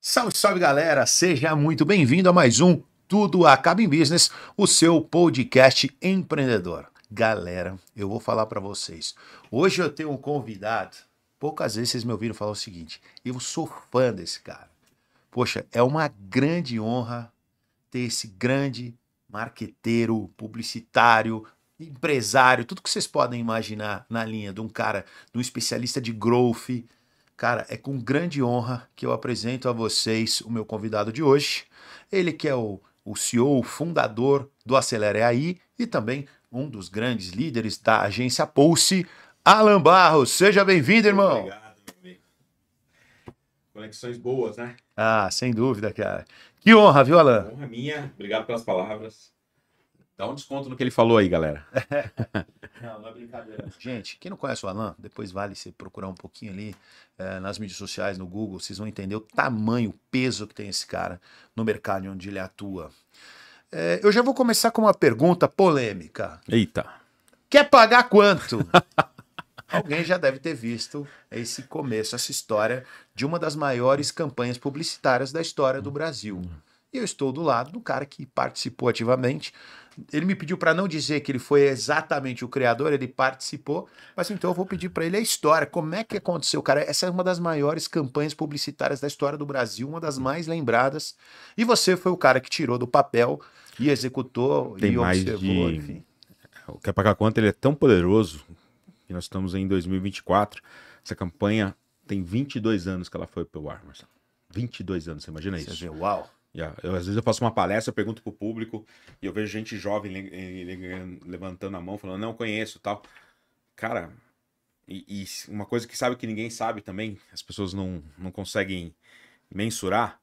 Salve, salve galera! Seja muito bem-vindo a mais um Tudo Acaba em Business, o seu podcast empreendedor. Galera, eu vou falar para vocês. Hoje eu tenho um convidado. Poucas vezes vocês me ouviram falar o seguinte: eu sou fã desse cara. Poxa, é uma grande honra ter esse grande marqueteiro, publicitário, empresário, tudo que vocês podem imaginar na linha de um cara, de um especialista de growth. Cara, é com grande honra que eu apresento a vocês o meu convidado de hoje. Ele que é o CEO, o fundador do Acelere AI e também um dos grandes líderes da agência Pulse, Alan Barros. Seja bem-vindo, irmão. Obrigado, meu amigo. Conexões boas, né? Ah, sem dúvida, cara. Que honra, viu, Alan? Honra minha. Obrigado pelas palavras. Dá um desconto no que ele falou aí, galera. Não é brincadeira. Gente, quem não conhece o Alan, depois vale você procurar um pouquinho ali nas mídias sociais, no Google, vocês vão entender o tamanho, o peso que tem esse cara no mercado onde ele atua. Eu já vou começar com uma pergunta polêmica. Eita. Quer pagar quanto? Alguém já deve ter visto esse começo, essa história de uma das maiores campanhas publicitárias da história do Brasil. E eu estou do lado do cara que participou ativamente. Ele me pediu para não dizer que ele foi exatamente o criador, ele participou, mas então eu vou pedir para ele a história, como é que aconteceu, cara? Essa é uma das maiores campanhas publicitárias da história do Brasil, uma das mais lembradas, e você foi o cara que tirou do papel e executou Tem e mais observou, de... enfim. O Quer Pagar Quanto, ele é tão poderoso que nós estamos em 2024. Essa campanha tem 22 anos que ela foi pro ar, Marcelo. 22 anos, você imagina Você isso? vê, uau. Às vezes eu faço uma palestra, eu pergunto pro público e eu vejo gente jovem levantando a mão, falando, não conheço, tal. Cara, e uma coisa que sabe que ninguém sabe também, as pessoas não conseguem mensurar,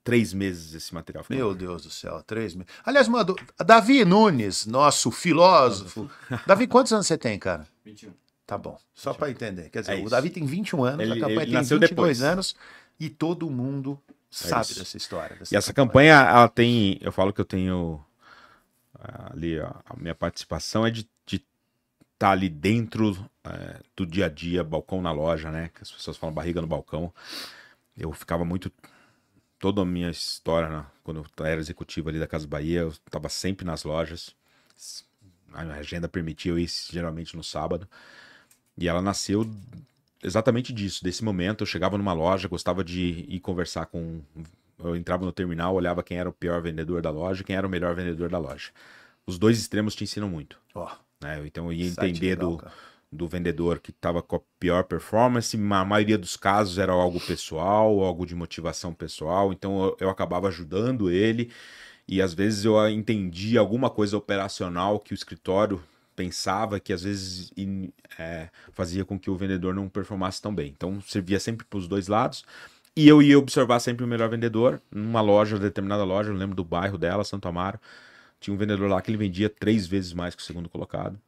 3 meses esse material ficou. Meu Deus do céu, 3 meses. Aliás, mano, Davi Nunes, nosso filósofo. Davi, quantos anos você tem, cara? 21. Tá bom, só para entender. Quer dizer, É o isso. Davi tem 21 anos, a campanha Ele tem nasceu 22 depois. anos e todo mundo sabe isso. dessa história. E essa campanha, ela tem, eu falo que eu tenho ali, a minha participação é de estar ali dentro do dia a dia, balcão na loja, né? Que as pessoas falam barriga no balcão. Eu ficava muito, toda a minha história, né? Quando eu era executivo ali da Casa Bahia, eu estava sempre nas lojas. A minha agenda permitia eu ir geralmente no sábado. E ela nasceu exatamente disso, desse momento. Eu chegava numa loja, gostava de ir conversar com... Eu entrava no terminal, olhava quem era o pior vendedor da loja, quem era o melhor vendedor da loja. Os dois extremos te ensinam muito. Né? Então eu ia entender do vendedor que estava com a pior performance, na maioria dos casos era algo pessoal, algo de motivação pessoal, então eu acabava ajudando ele e às vezes eu entendia alguma coisa operacional que o escritório pensava que às vezes fazia com que o vendedor não performasse tão bem. Então servia sempre para os dois lados. E eu ia observar sempre o melhor vendedor. Numa loja, determinada loja, eu lembro do bairro dela, Santo Amaro, tinha um vendedor lá que ele vendia 3 vezes mais que o segundo colocado.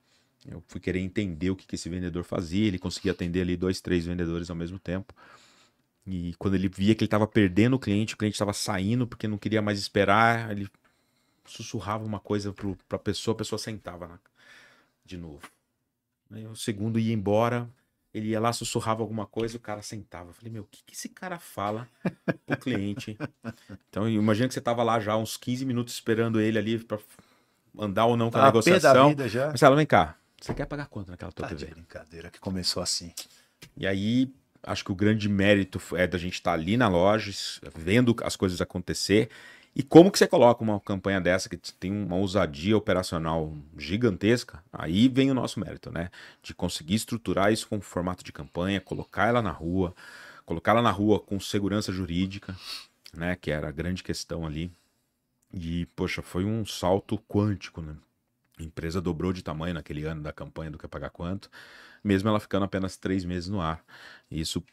Eu fui querer entender o que esse vendedor fazia. Ele conseguia atender ali 2, 3 vendedores ao mesmo tempo. E quando ele via que ele estava perdendo o cliente estava saindo porque não queria mais esperar, ele sussurrava uma coisa para a pessoa sentava de novo. Aí o segundo ia embora, ele ia lá, sussurrava alguma coisa, o cara sentava. Eu falei, meu, o que esse cara fala pro cliente? Então, imagina que você tava lá já uns 15 minutos esperando ele ali pra andar ou não com a negociação. Da vida já. Marcelo, vem cá, você quer pagar quanto naquela tua TV? Brincadeira que começou assim. E aí, acho que o grande mérito é da gente estar ali na loja, vendo as coisas acontecer. E como que você coloca uma campanha dessa que tem uma ousadia operacional gigantesca, aí vem o nosso mérito, né? De conseguir estruturar isso com formato de campanha, colocar ela na rua com segurança jurídica, né? Que era a grande questão ali. E, poxa, foi um salto quântico, né? A empresa dobrou de tamanho naquele ano da campanha do Quer Pagar Quanto, mesmo ela ficando apenas 3 meses no ar. E isso...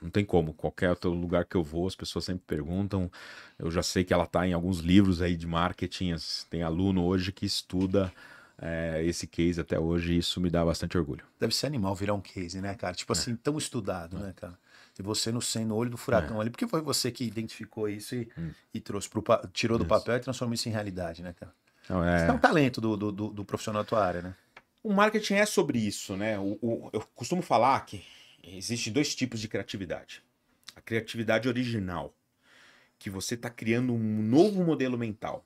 não tem como, qualquer outro lugar que eu vou, as pessoas sempre perguntam. Eu já sei que ela está em alguns livros aí de marketing, tem aluno hoje que estuda esse case até hoje e isso me dá bastante orgulho. Deve ser animal virar um case, né, cara? Tipo assim, tão estudado, né, cara? E você no olho do furacão ali, porque foi você que identificou isso e trouxe tirou do papel e transformou isso em realidade, né, cara? Não, Isso é um talento do profissional da tua área, né? O marketing é sobre isso, né? Eu costumo falar que existem 2 tipos de criatividade. A criatividade original, que você está criando um novo modelo mental.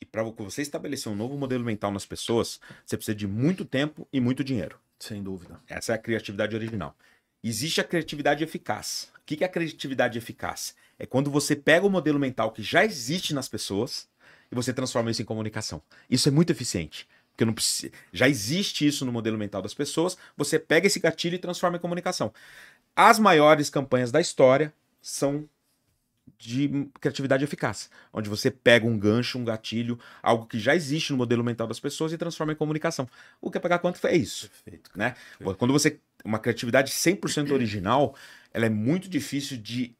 E para você estabelecer um novo modelo mental nas pessoas, você precisa de muito tempo e muito dinheiro. Sem dúvida. Essa é a criatividade original. Existe a criatividade eficaz. O que é a criatividade eficaz? É quando você pega o modelo mental que já existe nas pessoas e você transforma isso em comunicação. Isso é muito eficiente. Porque não precisa... já existe isso no modelo mental das pessoas, você pega esse gatilho e transforma em comunicação. As maiores campanhas da história são de criatividade eficaz, onde você pega um gancho, um gatilho, algo que já existe no modelo mental das pessoas e transforma em comunicação. O Quer Pagar Quanto é isso. Perfeito. Né? Quando você... uma criatividade 100% original, ela é muito difícil de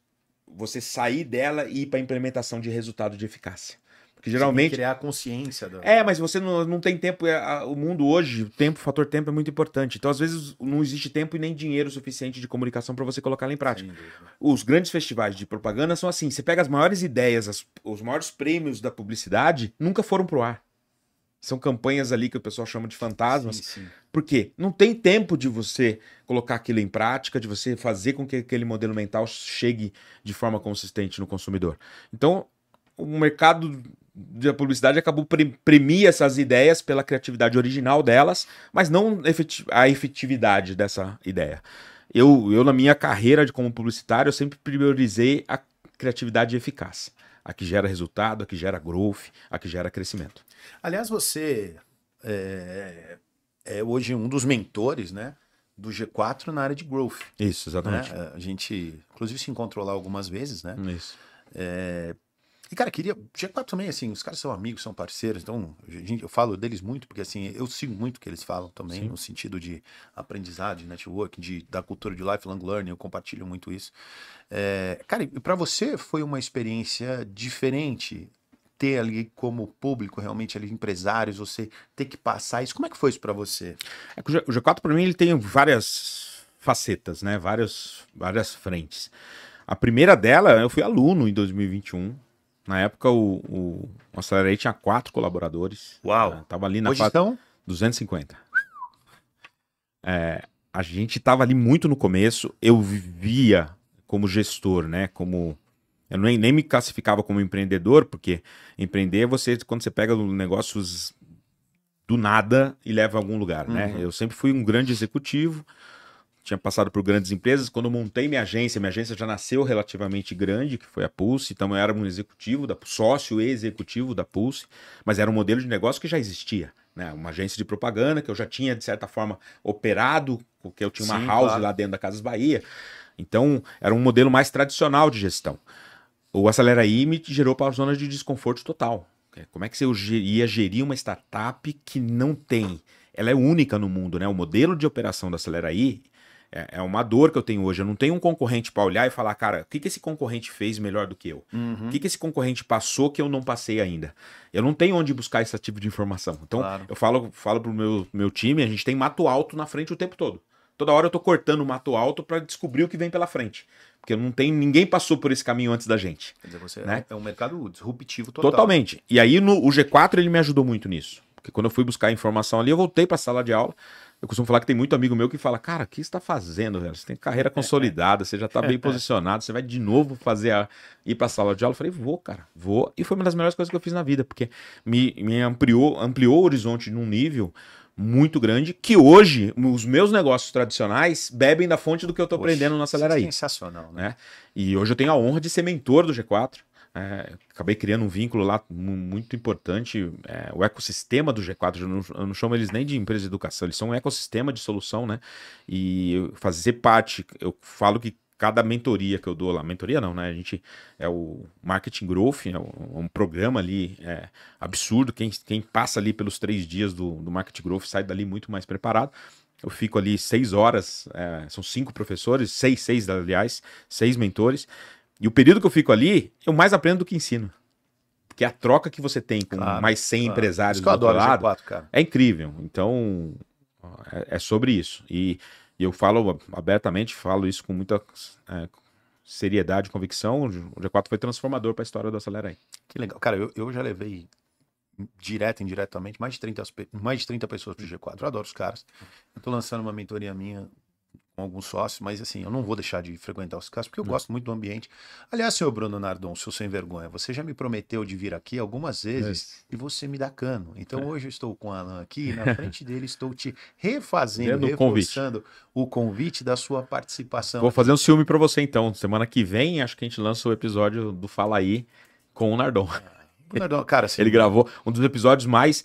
você sair dela e ir para a implementação de resultado de eficácia. Porque geralmente... Você tem que criar a consciência. Mas você não tem tempo. O mundo hoje, o fator tempo é muito importante. Então, às vezes, não existe tempo e nem dinheiro suficiente de comunicação para você colocar ela em prática. Os grandes festivais de propaganda são assim. Você pega as maiores ideias, os maiores prêmios da publicidade, nunca foram pro ar. São campanhas ali que o pessoal chama de fantasmas. Sim. Por quê? Não tem tempo de você colocar aquilo em prática, de você fazer com que aquele modelo mental chegue de forma consistente no consumidor. Então, o mercado da publicidade acabou premia essas ideias pela criatividade original delas, mas não a efetividade dessa ideia. Eu na minha carreira como publicitário, eu sempre priorizei a criatividade eficaz. A que gera resultado, a que gera growth, a que gera crescimento. Aliás, você é hoje um dos mentores, né, do G4 na área de growth. Isso, exatamente. Né? A gente, inclusive, se encontrou lá algumas vezes, né? Isso. E, cara, G4 também, assim, os caras são amigos, são parceiros, então eu falo deles muito, porque, assim, eu sigo muito o que eles falam também, no sentido de aprendizado, de network, da cultura de lifelong learning, eu compartilho muito isso. Cara, e pra você foi uma experiência diferente ter ali como público, realmente, ali, empresários, você ter que passar isso? Como é que foi isso pra você? O G4, pra mim, ele tem várias facetas, né? Várias frentes. A primeira dela, eu fui aluno em 2021. Na época, o Acelerate tinha 4 colaboradores. Uau! Tava ali na Hoje estão? 250. A gente tava ali muito no começo. Eu vivia como gestor, né? Eu nem me classificava como empreendedor, porque empreender é quando você pega negócios do nada e leva a algum lugar, né? Eu sempre fui um grande executivo. Tinha passado por grandes empresas. Quando eu montei minha agência já nasceu relativamente grande, que foi a Pulse. Então eu era um executivo, sócio e executivo da Pulse, mas era um modelo de negócio que já existia. Né? Uma agência de propaganda que eu já tinha, de certa forma, operado, porque eu tinha uma house lá dentro da Casas Bahia. Então era um modelo mais tradicional de gestão. O Aceleraí me gerou para a zona de desconforto total. Como é que você ia gerir uma startup que não tem? Ela é única no mundo, né? O modelo de operação da Aceleraí é uma dor que eu tenho hoje. Eu não tenho um concorrente para olhar e falar, cara, o que esse concorrente fez melhor do que eu? O que esse concorrente passou que eu não passei ainda? Eu não tenho onde buscar esse tipo de informação. Então, eu falo pro meu time, a gente tem mato alto na frente o tempo todo. Toda hora eu tô cortando o mato alto para descobrir o que vem pela frente. Porque ninguém passou por esse caminho antes da gente. Quer dizer, você né? É um mercado disruptivo total. Totalmente. E aí o G4 ele me ajudou muito nisso. Porque quando eu fui buscar informação ali, eu voltei para a sala de aula. Eu costumo falar que tem muito amigo meu que fala, cara, o que você está fazendo, velho? Você tem carreira consolidada, você já está bem posicionado, você vai de novo ir para a sala de aula. Eu falei, vou, cara, vou. E foi uma das melhores coisas que eu fiz na vida, porque me ampliou o horizonte num nível muito grande, que hoje os meus negócios tradicionais bebem da fonte do que eu estou aprendendo no Aceleraí. Sensacional, né? E hoje eu tenho a honra de ser mentor do G4. Acabei criando um vínculo lá muito importante. O ecossistema do G4, eu não chamo eles nem de empresa de educação, eles são um ecossistema de solução, né? E fazer parte, eu falo que cada mentoria que eu dou lá, mentoria não, né? A gente é o Marketing Growth, é um programa ali absurdo. Quem passa ali pelos 3 dias do Marketing Growth sai dali muito mais preparado. Eu fico ali 6 horas, são 5 professores, 6 aliás, 6 mentores. E o período que eu fico ali, eu mais aprendo do que ensino. Porque a troca que você tem com mais 100 empresários do outro lado G4, cara. É incrível. Então, é sobre isso. E eu falo abertamente, falo isso com muita seriedade e convicção. O G4 foi transformador para a história do Aceleraí. Que legal. Cara, eu já levei direto e indiretamente mais de 30 pessoas pro G4. Eu adoro os caras. Eu tô lançando uma mentoria minha alguns sócios, mas assim, eu não vou deixar de frequentar os casos, porque eu gosto muito do ambiente. Aliás, senhor Bruno Nardon, seu sem vergonha, você já me prometeu de vir aqui algumas vezes e você me dá cano. Então hoje eu estou com o Alan aqui, e na frente dele estou te refazendo, reforçando o convite da sua participação. Vou fazer um ciúme pra você então. Semana que vem, acho que a gente lança o episódio do Fala Aí com o Nardon. O Nardon, cara, assim, ele gravou um dos episódios mais...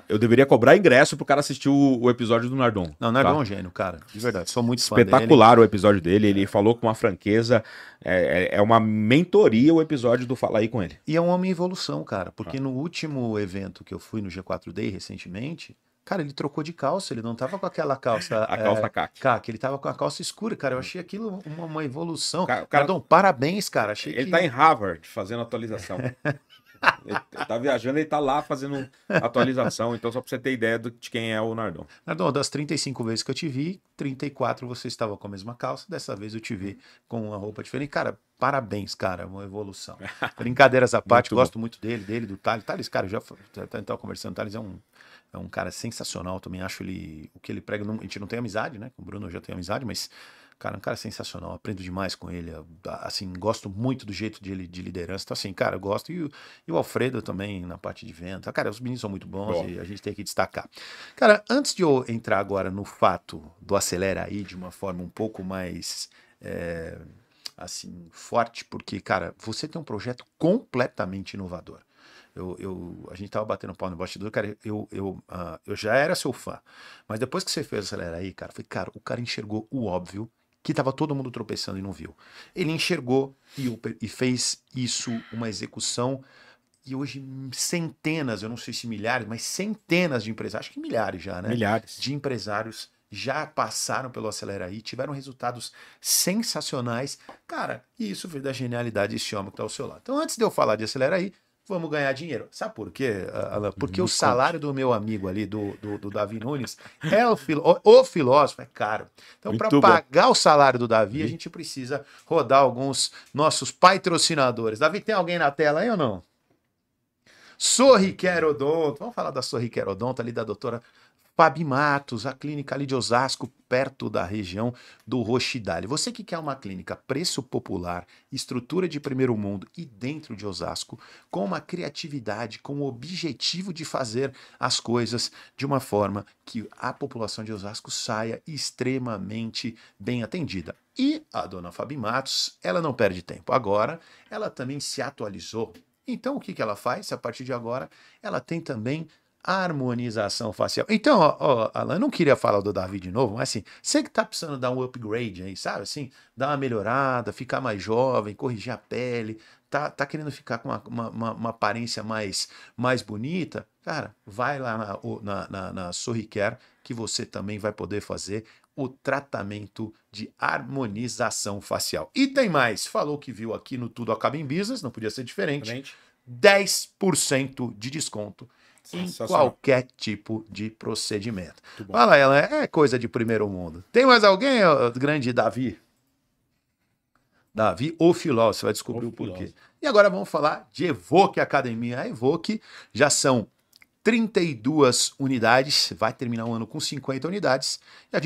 eu deveria cobrar ingresso pro cara assistir o episódio do Nardon. Não, o Nardon é um gênio, cara. De verdade, sou muito fã espetacular dele. O episódio dele. Ele falou com uma franqueza. É uma mentoria o episódio do Fala Aí com ele. E é um homem em evolução, cara. Porque no último evento que eu fui no G4 Day recentemente, cara, ele trocou de calça. Ele não tava com aquela calça... a calça caque. Ele tava com a calça escura, cara. Eu achei aquilo uma evolução. Cara, Nardon, parabéns, cara. Achei ele tá em Harvard fazendo atualização. Ele tá viajando, ele tá lá fazendo atualização. Então, só pra você ter ideia de quem é o Nardon. Nardon, das 35 vezes que eu te vi, 34 você estava com a mesma calça. Dessa vez eu te vi com uma roupa diferente. Cara, parabéns, cara. Uma evolução. Brincadeiras à parte, gosto muito dele, do Thales. Thales, cara, já estava conversando. Thales é um cara sensacional. Também acho o que ele prega. A gente não tem amizade, né? Com o Bruno eu já tenho amizade, mas... Cara, um cara sensacional, aprendo demais com ele, assim, gosto muito do jeito dele de liderança, então assim, cara, eu gosto, e o Alfredo também na parte de venda, cara, os meninos são muito bons e a gente tem que destacar. Cara, antes de eu entrar agora no fato do Acelera Aí de uma forma um pouco mais, assim, forte, porque, cara, você tem um projeto completamente inovador. A gente tava batendo pau no bastidor, cara, eu já era seu fã, mas depois que você fez o Acelera Aí, cara, foi, cara, o cara enxergou o óbvio, que tava todo mundo tropeçando e não viu. Ele enxergou e fez isso uma execução, e hoje centenas, eu não sei se milhares, mas centenas de empresários, acho que milhares já, né? Milhares. De empresários já passaram pelo Acelera Aí, tiveram resultados sensacionais, cara, e isso veio da genialidade desse homem que tá ao seu lado. Então, antes de eu falar de Acelera Aí, vamos ganhar dinheiro. Sabe por quê, Alan? Porque o salário do meu amigo ali, do Davi Nunes, o filósofo, é caro. Então, para pagar o salário do Davi, a gente precisa rodar alguns nossos patrocinadores. Davi, tem alguém na tela aí ou não? Sorriquer Odonto. Vamos falar da Sorriquer Odonto, ali da doutora Fabi Matos, a clínica ali de Osasco, perto da região do Rochidale. Você que quer uma clínica preço popular, estrutura de primeiro mundo e dentro de Osasco, com uma criatividade, com o objetivo de fazer as coisas de uma forma que a população de Osasco saia extremamente bem atendida. E a dona Fabi Matos, ela não perde tempo. Agora, ela também se atualizou. Então, o que ela faz? A partir de agora, ela tem também harmonização facial. Então, Alan, eu não queria falar do Davi de novo, mas assim, você que tá precisando dar um upgrade aí, sabe? Assim, dar uma melhorada, ficar mais jovem, corrigir a pele, tá querendo ficar com uma aparência mais bonita, cara, vai lá na Sorriquer, que você também vai poder fazer o tratamento de harmonização facial. E tem mais, falou que viu aqui no Tudo Acaba em Business, não podia ser diferente, 10% de desconto em qualquer tipo de procedimento. Fala, ela é coisa de primeiro mundo. Tem mais alguém, grande Davi? Davi, o filósofo, você vai descobrir o porquê. E agora vamos falar de Evoque Academia. A Evoque já são 32 unidades, vai terminar o ano com 50 unidades, e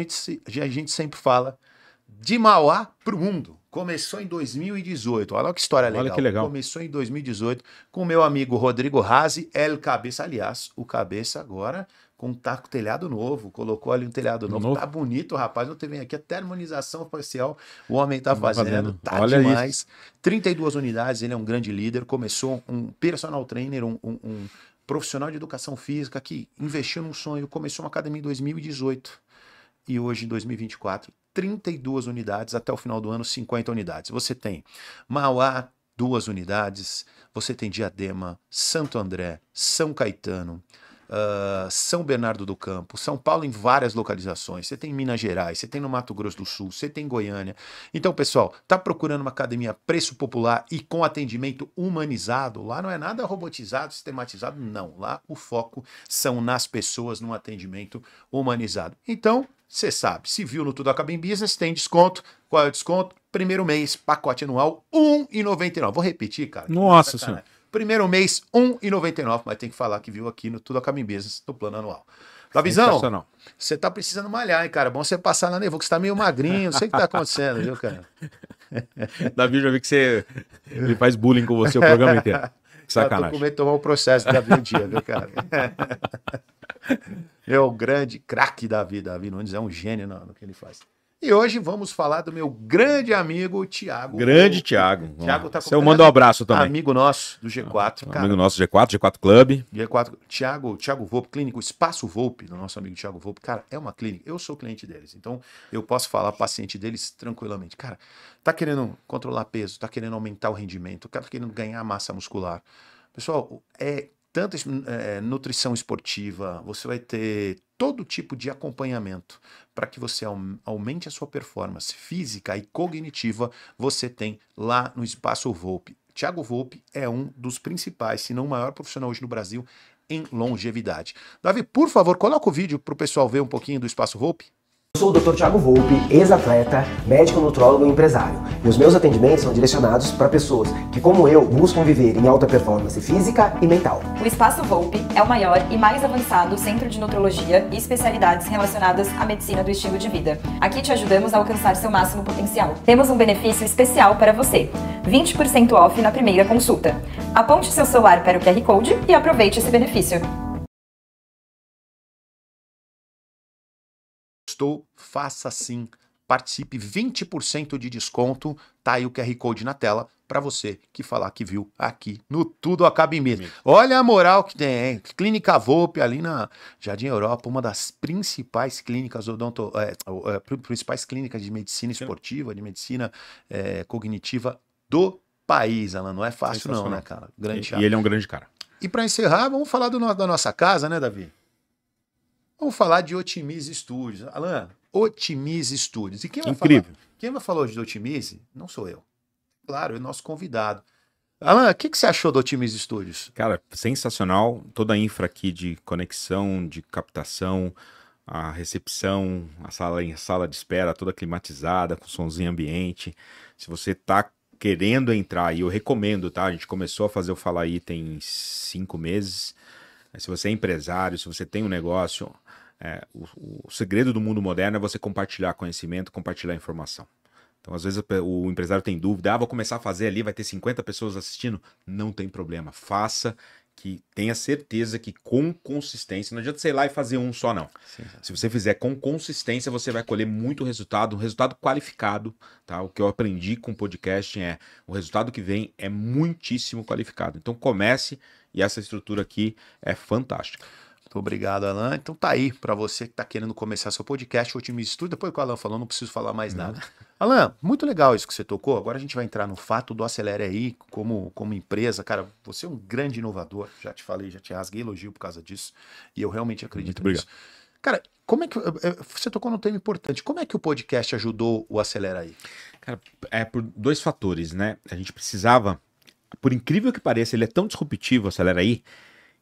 a gente sempre fala de Mauá para o mundo. Começou em 2018, olha que história legal. Olha que legal. Começou em 2018 com o meu amigo Rodrigo Razi, El Cabeça, aliás, o Cabeça agora com telhado novo, colocou ali um telhado novo. Tá bonito, rapaz, eu tenho aqui até harmonização facial, o homem tá fazendo, tá olha demais. Isso. 32 unidades, ele é um grande líder, começou um personal trainer, um profissional de educação física que investiu num sonho, começou uma academia em 2018 e hoje em 2024, 32 unidades, até o final do ano 50 unidades. Você tem Mauá, 2 unidades, você tem Diadema, Santo André, São Caetano, São Bernardo do Campo, São Paulo em várias localizações, você tem Minas Gerais, você tem no Mato Grosso do Sul, você tem Goiânia. Então, pessoal, tá procurando uma academia preço popular e com atendimento humanizado? Lá não é nada robotizado, sistematizado, não. Lá o foco são nas pessoas, num atendimento humanizado. Então, você sabe, se viu no Tudo Acaba em Business, tem desconto. Qual é o desconto? Primeiro mês, pacote anual, R$ 1,99. Vou repetir, cara. Nossa Senhora. Primeiro mês, R$1,99, mas tem que falar que viu aqui no Tudo Acaba em Business, no plano anual. Davizão, você tá precisando malhar, hein, cara? Bom você passar na Nevo, que você tá meio magrinho, não sei o que tá acontecendo, viu, cara? Davi, já vi que ele faz bullying com você o programa inteiro. Sacanagem. Eu tô com medo de tomar um processo Davi um dia, viu, cara? Meu grande craque Davi Nunes é um gênio no que ele faz. E hoje vamos falar do meu grande amigo Thiago. Grande Thiago. Thiago tá com eu mando um abraço também. Amigo nosso do G4. Cara, amigo nosso G4 Club. G4, Thiago Volpe, clínico Espaço Volpe, do nosso amigo Thiago Volpe. Cara, é uma clínica. Eu sou cliente deles, então eu posso falar paciente deles tranquilamente. Cara, tá querendo controlar peso, tá querendo aumentar o rendimento, tá querendo ganhar massa muscular. Pessoal, tanto nutrição esportiva, você vai ter todo tipo de acompanhamento para que você aumente a sua performance física e cognitiva, você tem lá no Espaço Volpe. Thiago Volpe é um dos principais, se não o maior profissional hoje no Brasil em longevidade. Davi, por favor, coloca o vídeo para o pessoal ver um pouquinho do Espaço Volpe. Eu sou o Dr. Thiago Volpe, ex-atleta, médico nutrólogo e empresário. E os meus atendimentos são direcionados para pessoas que, como eu, buscam viver em alta performance física e mental. O Espaço Volpe é o maior e mais avançado centro de nutrologia e especialidades relacionadas à medicina do estilo de vida. Aqui te ajudamos a alcançar seu máximo potencial. Temos um benefício especial para você: 20% off na primeira consulta. Aponte seu celular para o QR Code e aproveite esse benefício. Faça sim, participe, 20% de desconto, tá aí o QR Code na tela para você que falar que viu aqui no Tudo Acaba em Business. Olha a moral que tem, hein? Clínica Volpe ali na Jardim Europa, uma das principais clínicas principais clínicas de medicina esportiva, de medicina cognitiva do país, Alan. Não é fácil não, né, cara? E ele é um grande cara. E para encerrar, vamos falar da nossa casa, né, Davi? Vamos falar de Otimize Studios. Alan, Otimize Studios. E quem vai Incrível. Quem vai falar hoje do Otimize não sou eu. Claro, é o nosso convidado. Alan, o que você achou do Otimize Studios? Cara, sensacional. Toda a infra aqui de conexão, de captação, a recepção, a sala de espera toda climatizada, com somzinho ambiente. Se você tá querendo entrar, e eu recomendo, tá? A gente começou a fazer o Fala Aí tem 5 meses. Se você é empresário, se você tem um negócio, o segredo do mundo moderno é você compartilhar conhecimento, compartilhar informação. Então, às vezes, o empresário tem dúvida, vou começar a fazer ali, vai ter 50 pessoas assistindo. Não tem problema, faça, que tenha certeza que com consistência, não adianta você ir lá e fazer um só não. Sim. Se você fizer com consistência, você vai colher muito resultado, um resultado qualificado, tá? O que eu aprendi com o podcast o resultado que vem é muitíssimo qualificado. Então comece, e essa estrutura aqui é fantástica. Muito obrigado, Alan. Então tá aí, para você que está querendo começar seu podcast, Otimize Studios. Depois que o Alan falou, não preciso falar mais nada. Alan, muito legal isso que você tocou. Agora a gente vai entrar no fato do Acelere aí, como empresa. Cara, você é um grande inovador. Já te falei, já te rasguei elogio por causa disso. E eu realmente acredito nisso. Cara, como é que... Você tocou num tema importante. Como é que o podcast ajudou o Acelere aí? Cara, por 2 fatores, né? A gente precisava... Por incrível que pareça, ele é tão disruptivo, Acelere aí,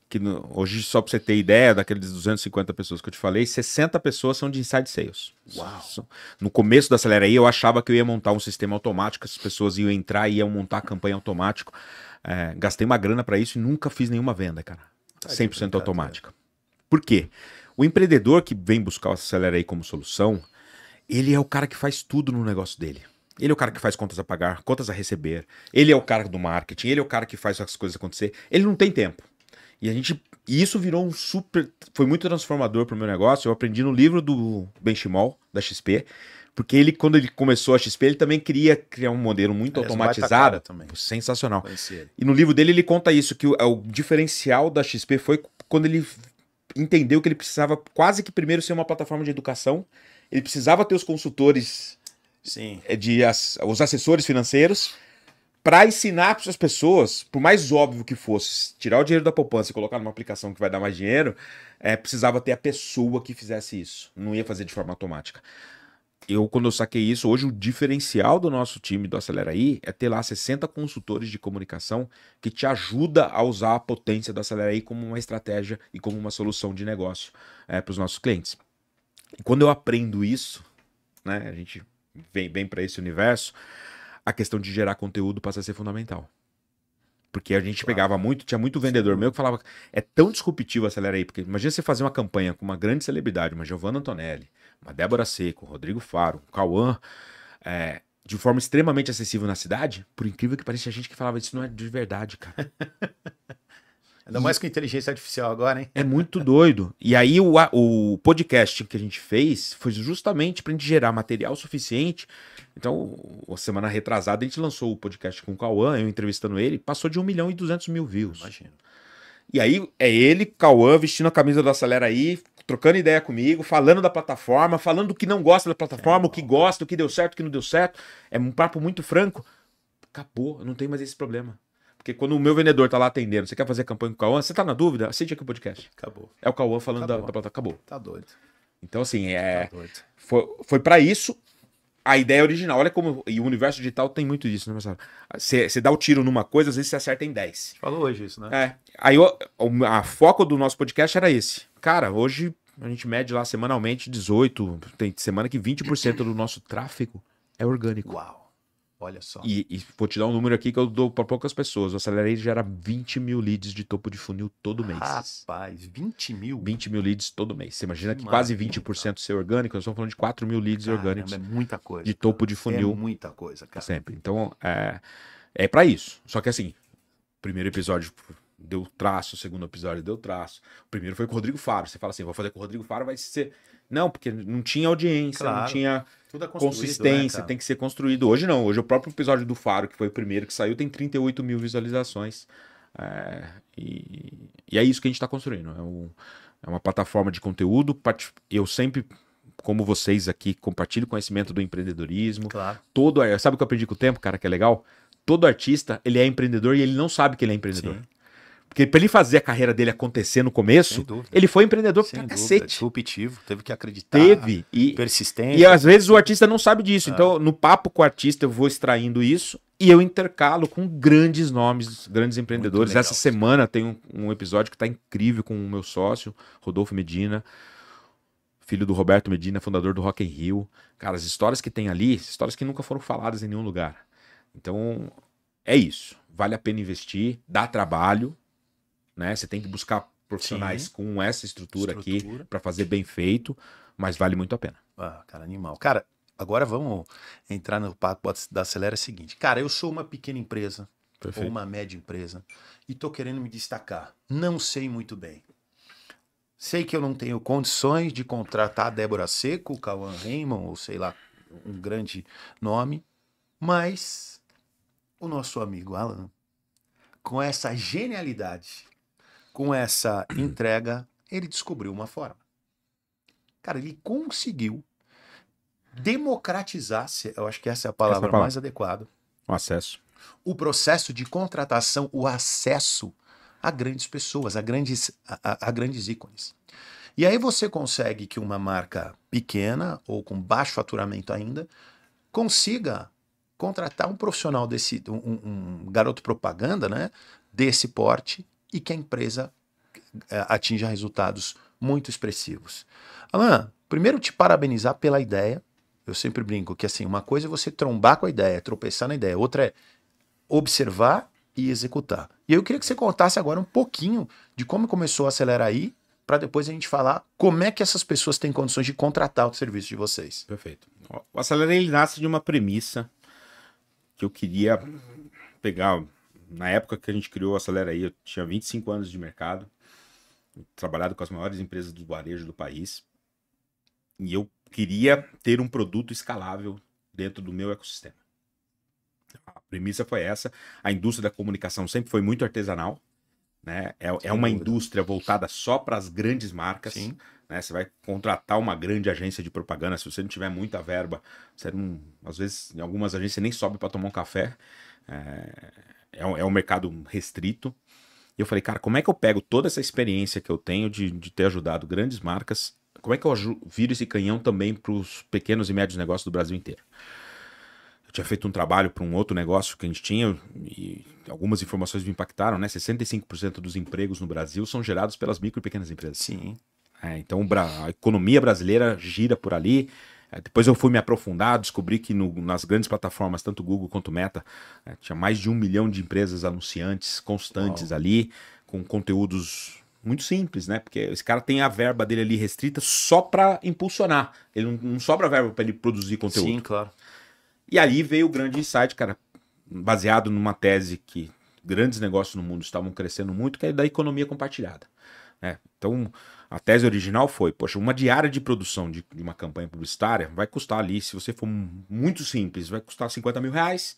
que hoje, só para você ter ideia, daqueles 250 pessoas que eu te falei, 60 pessoas são de inside sales. Uau! No começo da Acelere aí, eu achava que eu ia montar um sistema automático, as pessoas iam entrar e iam montar a campanha automático. Gastei uma grana para isso e nunca fiz nenhuma venda, cara. 100% automática. Por quê? O empreendedor que vem buscar o Acelere aí como solução, ele é o cara que faz tudo no negócio dele. Ele é o cara que faz contas a pagar, contas a receber. Ele é o cara do marketing, ele é o cara que faz as coisas acontecer. Ele não tem tempo. E isso virou foi muito transformador para o meu negócio. Eu aprendi no livro do Benchimol, da XP, porque quando ele começou a XP, ele também queria criar um modelo muito automatizado. Também. Sensacional. E no livro dele ele conta isso, que o diferencial da XP foi quando ele entendeu que ele precisava quase que primeiro ser uma plataforma de educação, ele precisava ter os consultores, sim, os assessores financeiros, para ensinar para as pessoas, por mais óbvio que fosse, tirar o dinheiro da poupança e colocar numa aplicação que vai dar mais dinheiro, precisava ter a pessoa que fizesse isso. Não ia fazer de forma automática. Quando eu saquei isso, hoje o diferencial do nosso time do Acelere aí é ter lá 60 consultores de comunicação que te ajuda a usar a potência do Acelere aí como uma estratégia e como uma solução de negócio para os nossos clientes. E quando eu aprendo isso, né, a gente vem para esse universo, a questão de gerar conteúdo passa a ser fundamental. Porque a gente pegava muito, tinha muito vendedor meu que falava, é tão disruptivo, Acelera aí, porque imagina você fazer uma campanha com uma grande celebridade, uma Giovanna Antonelli, uma Débora Seco, Rodrigo Faro, um Cauã, de forma extremamente acessível na cidade, por incrível que pareça, a gente que falava isso não é de verdade, cara. Ainda mais com inteligência artificial agora, hein? É muito doido. E aí o podcast que a gente fez foi justamente pra gente gerar material suficiente. Então, a semana retrasada, a gente lançou o podcast com o Cauã, eu entrevistando ele, passou de 1.200.000 views. Imagina. E aí é ele, Cauã, vestindo a camisa do Acelera aí, trocando ideia comigo, falando da plataforma, falando do que não gosta da plataforma, o que gosta, o que deu certo, o que não deu certo. É um papo muito franco. Acabou, eu não tenho mais esse problema. Porque quando o meu vendedor tá lá atendendo, você quer fazer campanha com o Cauã, você tá na dúvida? Assiste aqui o podcast. Acabou. É o Cauã falando da plataforma. Acabou. Tá doido. Então, assim, Tá doido. foi para isso a ideia original. Olha como. E o universo digital tem muito disso, né, Marcelo? Você dá o tiro numa coisa, às vezes você acerta em 10. Falou hoje isso, né? Aí a foco do nosso podcast era esse. Cara, hoje a gente mede lá semanalmente 18, tem semana que 20% do nosso tráfego é orgânico. Uau. Olha só. E vou te dar um número aqui que eu dou para poucas pessoas. O Acelerei gera 20 mil leads de topo de funil todo mês. Rapaz, 20 mil? 20 mil leads todo mês. Você imagina que Maravilha. quase 20% ser orgânico, nós estamos falando de 4 mil leads orgânicos É muita coisa. de topo de funil. É muita coisa, cara. Sempre. Então, é para isso. Só que assim, o primeiro episódio deu traço, o segundo episódio deu traço. O primeiro foi com o Rodrigo Faro. Você fala assim, vou fazer com o Rodrigo Faro, vai ser... Não, porque não tinha audiência, Claro. não tinha Tudo é construído, consistência, né, tem que ser construído. Hoje não, hoje o próprio episódio do Faro, que foi o primeiro que saiu, tem 38 mil visualizações. E é isso que a gente está construindo. É uma plataforma de conteúdo. Eu sempre, como vocês aqui, compartilho conhecimento do empreendedorismo. Claro. Sabe o que eu aprendi com o tempo, cara, que é legal? Todo artista, ele é empreendedor e ele não sabe que ele é empreendedor. Sim. Porque pra ele fazer a carreira dele acontecer no começo, Sem dúvida. ele foi empreendedor Sem pra dúvida. cacete. Disruptivo, teve que acreditar. Teve. Persistência. E às vezes o artista não sabe disso. Então, no papo com o artista, eu vou extraindo isso e eu intercalo com grandes nomes, grandes empreendedores. legal. Essa semana tem um episódio que tá incrível com o meu sócio, Rodolfo Medina, filho do Roberto Medina, fundador do Rock in Rio. Cara, as histórias que tem ali, histórias que nunca foram faladas em nenhum lugar. Então, é isso. Vale a pena investir, dá trabalho, né? Você tem que buscar profissionais com essa estrutura aqui para fazer bem feito, mas vale muito a pena. Cara, animal. Cara, agora vamos entrar no papo da Acelera. É o seguinte. Cara, eu sou uma pequena empresa, Perfeito. ou uma média empresa, e tô querendo me destacar. Não sei muito bem. Sei que eu não tenho condições de contratar a Débora Seco, o Cauã Raymond, ou sei lá, um grande nome, mas o nosso amigo Alan, com essa genialidade, com essa entrega, ele descobriu uma forma. Cara, ele conseguiu democratizar, eu acho que essa é a palavra mais adequada, O acesso. o processo de contratação, o acesso a grandes pessoas, a grandes ícones. E aí você consegue que uma marca pequena ou com baixo faturamento ainda consiga contratar um profissional desse, um garoto propaganda, né, desse porte, e que a empresa atinja resultados muito expressivos. Alan, primeiro te parabenizar pela ideia. Eu sempre brinco que assim, uma coisa é você trombar com a ideia, tropeçar na ideia, outra é observar e executar. E eu queria que você contasse agora um pouquinho de como começou a Acelera aí, para depois a gente falar como é que essas pessoas têm condições de contratar o serviço de vocês. Perfeito. O Acelera, ele nasce de uma premissa que eu queria pegar. Na época que a gente criou o Acelera aí, eu tinha 25 anos de mercado, trabalhado com as maiores empresas do varejo do país, e eu queria ter um produto escalável dentro do meu ecossistema. A premissa foi essa. A indústria da comunicação sempre foi muito artesanal, né? É uma indústria voltada só para as grandes marcas. Sim. Né? Você vai contratar uma grande agência de propaganda, se você não tiver muita verba, você não, às vezes em algumas agências você nem sobe para tomar um café. É um mercado restrito. E eu falei, cara, como é que eu pego toda essa experiência que eu tenho de ter ajudado grandes marcas, como é que eu viro esse canhão também para os pequenos e médios negócios do Brasil inteiro? Eu tinha feito um trabalho para um outro negócio que a gente tinha e algumas informações me impactaram, né? 65% dos empregos no Brasil são gerados pelas micro e pequenas empresas. Sim. Então a economia brasileira gira por ali, Depois eu fui me aprofundar, descobri que nas grandes plataformas, tanto Google quanto Meta, tinha mais de 1 milhão de empresas anunciantes constantes ali, com conteúdos muito simples, né? Porque esse cara tem a verba dele ali restrita só para impulsionar. Ele não sobra verba para ele produzir conteúdo. Sim, claro. E aí veio o grande insight, cara, baseado numa tese que grandes negócios no mundo estavam crescendo muito, que é da economia compartilhada. Né? Então, a tese original foi, poxa, uma diária de produção de uma campanha publicitária vai custar ali, se você for muito simples, vai custar 50 mil reais.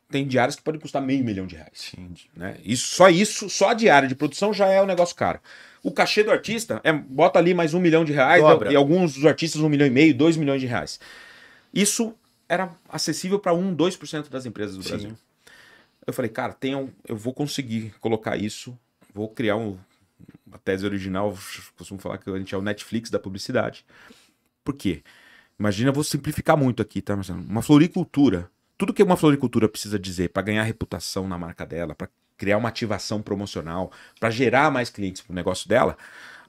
Tem diárias que podem custar R$500 mil. Sim. Né? Só a diária de produção já é um negócio caro. O cachê do artista, bota ali mais R$1 milhão, e alguns dos artistas R$1,5 milhão, R$2 milhões. Isso era acessível para 2% das empresas do Brasil. Eu falei, cara, eu vou conseguir colocar isso, vou criar uma tese original, costumo falar que a gente é o Netflix da publicidade. Por quê? Imagina, eu vou simplificar muito aqui, tá? Uma floricultura, tudo que uma floricultura precisa dizer para ganhar reputação na marca dela, para criar uma ativação promocional, para gerar mais clientes para o negócio dela,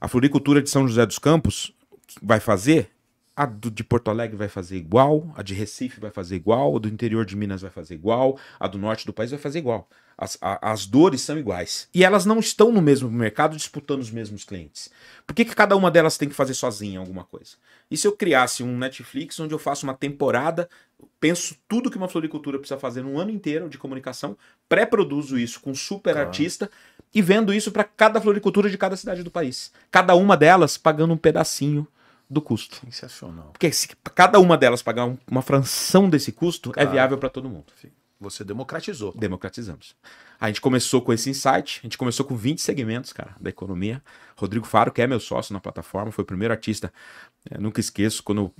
a floricultura de São José dos Campos vai fazer, a de Porto Alegre vai fazer igual, a de Recife vai fazer igual, a do interior de Minas vai fazer igual, a do norte do país vai fazer igual. As dores são iguais. E elas não estão no mesmo mercado disputando os mesmos clientes. Por que cada uma delas tem que fazer sozinha alguma coisa? E se eu criasse um Netflix onde eu faço uma temporada, penso tudo que uma floricultura precisa fazer num ano inteiro de comunicação, pré-produzo isso com um super artista e vendo isso para cada floricultura de cada cidade do país. Cada uma delas pagando um pedacinho do custo. Sensacional. Porque se cada uma delas pagar uma fração desse custo, é viável para todo mundo. Você democratizou. Democratizamos. A gente começou com esse insight, a gente começou com 20 segmentos, cara, da economia. Rodrigo Faro, que é meu sócio na plataforma, foi o primeiro artista. Nunca esqueço, quando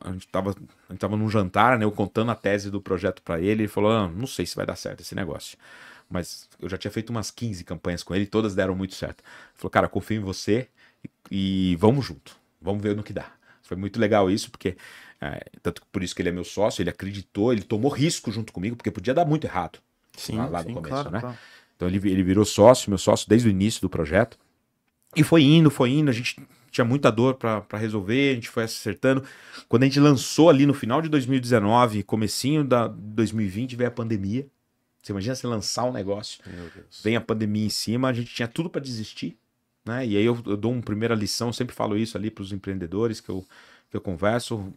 a gente tava num jantar, né, eu contando a tese do projeto para ele, ele falou, não sei se vai dar certo esse negócio. Mas eu já tinha feito umas 15 campanhas com ele, todas deram muito certo. Ele falou, cara, confio em você e vamos junto. Vamos ver no que dá. Foi muito legal isso, porque tanto que por isso que ele é meu sócio, ele acreditou, ele tomou risco junto comigo, porque podia dar muito errado. Sim, lá no começo, claro, né? Claro. Então ele virou sócio, meu sócio, desde o início do projeto. E foi indo, a gente tinha muita dor para resolver, a gente foi acertando. Quando a gente lançou ali no final de 2019, comecinho da 2020, veio a pandemia. Você imagina você lançar um negócio, vem a pandemia em cima, a gente tinha tudo para desistir. Né? E aí eu dou uma primeira lição, sempre falo isso ali para os empreendedores que eu converso,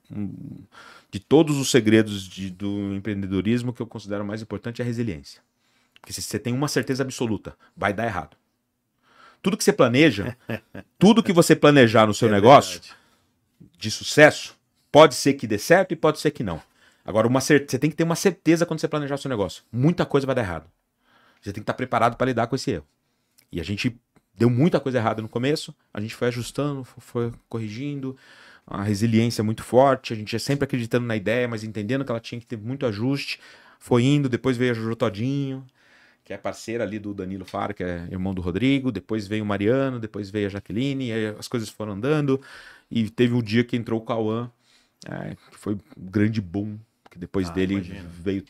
de todos os segredos do empreendedorismo, que eu considero mais importante é a resiliência. Porque se você tem uma certeza absoluta, vai dar errado. Tudo que você planeja, tudo que você planejar no seu negócio de sucesso, pode ser que dê certo e pode ser que não. Agora, você tem que ter uma certeza quando você planejar o seu negócio. Muita coisa vai dar errado. Você tem que estar preparado para lidar com esse erro. E a gente deu muita coisa errada no começo, a gente foi ajustando, foi corrigindo, a resiliência é muito forte, a gente é sempre acreditando na ideia, mas entendendo que ela tinha que ter muito ajuste, foi indo, depois veio a Jojo Todinho, que é parceira ali do Danilo Faro, que é irmão do Rodrigo, depois veio o Mariano, depois veio a Jaqueline, e aí as coisas foram andando, e teve um dia que entrou o Cauã, que foi um grande boom, que depois dele veio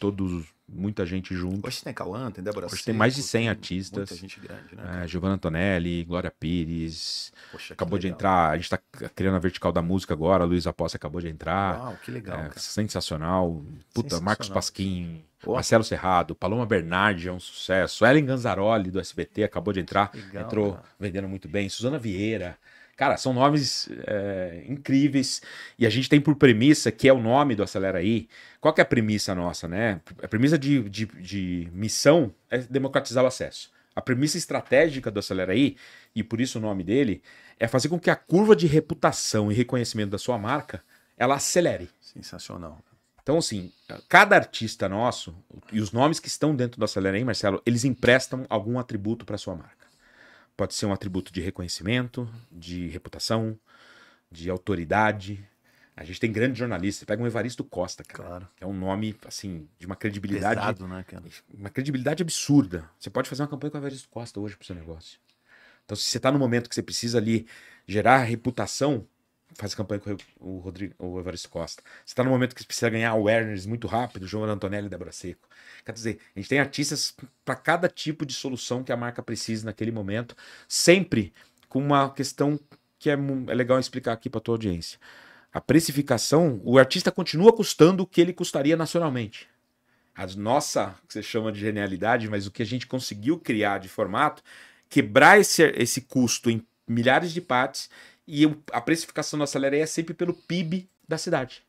muita gente junto. Hoje tem Cauã, tem Débora Hoje Seco, tem mais de 100 artistas. Muita gente grande, né? Giovanna Antonelli, Glória Pires. Poxa, acabou de entrar. A gente tá criando a vertical da música agora. A Luísa Posse acabou de entrar. Uau, que legal. Cara. Sensacional. Puta, Sensacional. Marcos Pasquim, Marcelo Serrado, Paloma Bernardi é um sucesso. Ellen Ganzaroli do SBT acabou de entrar. Legal, entrou cara. Vendendo muito bem. Suzana Vieira. Cara, são nomes incríveis e a gente tem por premissa, que é o nome do Acelera Aí. Qual que é a premissa nossa, né? A premissa de missão é democratizar o acesso. A premissa estratégica do Acelera Aí, e por isso o nome dele, é fazer com que a curva de reputação e reconhecimento da sua marca, ela acelere. Sensacional. Então, assim, cada artista nosso, e os nomes que estão dentro do Acelera Aí, Marcelo, eles emprestam algum atributo para sua marca. Pode ser um atributo de reconhecimento, de reputação, de autoridade. A gente tem grandes jornalistas. Pega um Evaristo Costa, cara. Claro. Que é um nome, assim, de uma credibilidade... Pesado, né, cara? Uma credibilidade absurda. Você pode fazer uma campanha com o Evaristo Costa hoje pro seu negócio. Então, se você está no momento que você precisa ali gerar reputação, faz campanha com o Evaristo Costa. Você está no momento que você precisa ganhar awareness muito rápido, Giovanna Antonelli e Débora Seco. Quer dizer, a gente tem artistas para cada tipo de solução que a marca precisa naquele momento, sempre com uma questão que é legal explicar aqui para tua audiência. a precificação, o artista continua custando o que ele custaria nacionalmente. A nossa, que você chama de genialidade, mas o que a gente conseguiu criar de formato, quebrar esse custo em milhares de partes, e a precificação da Acelera é sempre pelo PIB da cidade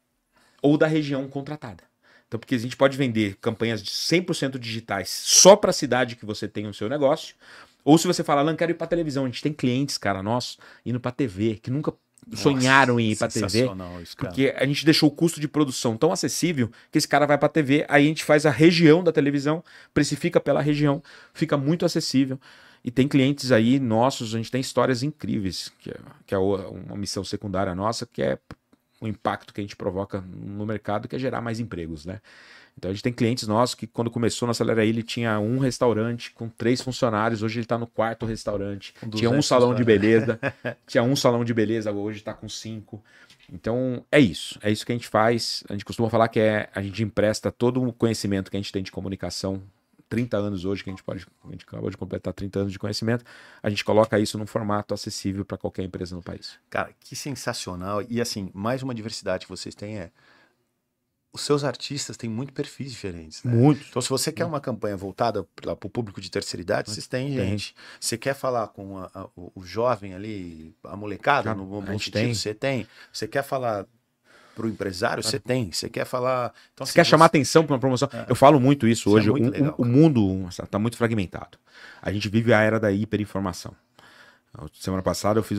ou da região contratada. Então, porque a gente pode vender campanhas de 100% digitais só para a cidade que você tem o seu negócio, ou se você fala, Alan, quero ir para televisão. A gente tem clientes, cara, nossos, indo para TV, que nunca sonharam em ir para TV, porque a gente deixou o custo de produção tão acessível que esse cara vai para TV, aí a gente faz a região da televisão, precifica pela região, fica muito acessível. E tem clientes aí nossos, a gente tem histórias incríveis, que é uma missão secundária nossa, que é o impacto que a gente provoca no mercado, que é gerar mais empregos, né? Então a gente tem clientes nossos que quando começou na Acelera ele tinha um restaurante com 3 funcionários, hoje ele está no 4º restaurante, tinha um salão de beleza, tinha um salão de beleza, hoje está com 5. Então é isso que a gente faz. A gente costuma falar que a gente empresta todo o conhecimento que a gente tem de comunicação, 30 anos hoje, a gente acabou de completar 30 anos de conhecimento, a gente coloca isso num formato acessível para qualquer empresa no país. Cara, que sensacional. E assim, mais uma diversidade que vocês têm os seus artistas têm muito perfis diferentes, né? Muito. Então, se você quer uma campanha voltada para o público de terceira idade, vocês têm gente. Você quer falar com o jovem ali, a molecada, no bom sentido, você tem. Você quer falar para o empresário, você tem. Você quer falar... Então, você quer chamar atenção para uma promoção? Eu falo muito isso hoje. Muito o mundo está muito fragmentado. A gente vive a era da hiperinformação. Semana passada eu fiz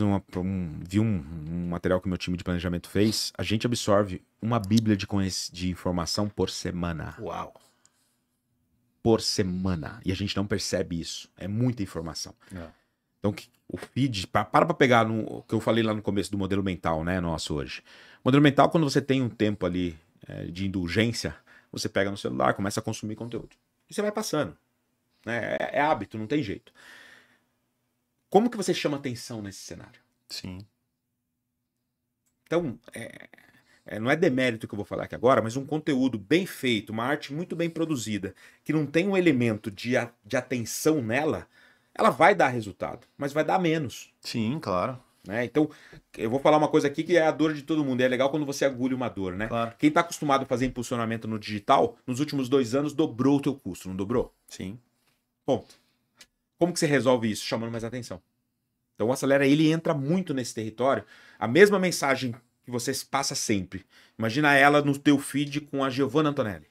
vi um material que o meu time de planejamento fez. A gente absorve uma bíblia de informação por semana. Uau! Por semana. E a gente não percebe isso. É muita informação. Então o feed... Para pegar o que eu falei lá no começo do modelo mental, né, nosso hoje. O modelo mental, quando você tem um tempo ali de indulgência, você pega no celular, começa a consumir conteúdo. E você vai passando. Né? É hábito, não tem jeito. Como que você chama atenção nesse cenário? Sim. Então, não é demérito que eu vou falar aqui agora, mas um conteúdo bem feito, uma arte muito bem produzida, que não tem um elemento de atenção nela, ela vai dar resultado, mas vai dar menos. Sim, claro. Né? Então, eu vou falar uma coisa aqui que é a dor de todo mundo. É legal quando você agulha uma dor, né? Claro. Quem está acostumado a fazer impulsionamento no digital, nos últimos 2 anos dobrou o teu custo, não dobrou? Sim. Ponto. Como que você resolve isso? Chamando mais atenção. Então o Acelera, ele entra muito nesse território. A mesma mensagem que você passa sempre. Imagina ela no teu feed com a Giovanna Antonelli.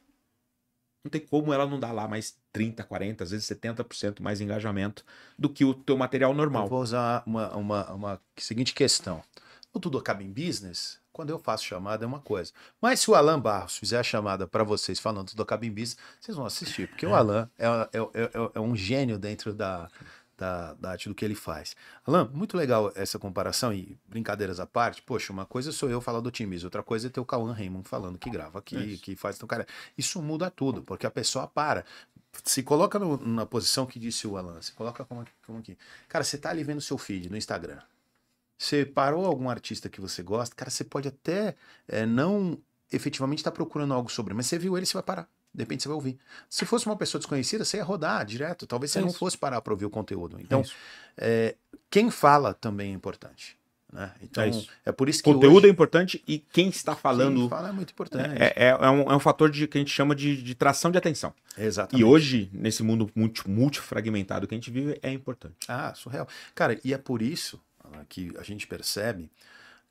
Não tem como ela não dar lá mais 30, 40, às vezes 70% mais engajamento do que o teu material normal. Eu vou usar uma seguinte questão. O Tudo Acaba em Business, quando eu faço chamada é uma coisa. Mas se o Alan Barros fizer a chamada para vocês falando Tudo Acaba em Business, vocês vão assistir. Porque o Alan é um gênio dentro da arte do que ele faz. Alan, muito legal essa comparação e brincadeiras à parte. Poxa, uma coisa sou eu falar do Timbis, outra coisa é ter o Cauã Raymond falando que grava aqui, que faz... Então, cara, isso muda tudo, porque a pessoa para. Se coloca na posição que disse o Alan, se coloca como aqui. Cara, você tá ali vendo seu feed no Instagram. Você parou algum artista que você gosta, cara, você pode até não efetivamente estar procurando algo sobre, mas você viu ele, você vai parar. De repente você vai ouvir. Se fosse uma pessoa desconhecida, você ia rodar direto. Talvez você não fosse parar para ouvir o conteúdo. Então, quem fala também é importante. Né? Então, é por isso que conteúdo hoje... é importante e quem está falando... Quem fala é muito importante. É um fator que a gente chama de tração de atenção. Exatamente. E hoje, nesse mundo multifragmentado que a gente vive, é importante. Ah, surreal. Cara, e é por isso que a gente percebe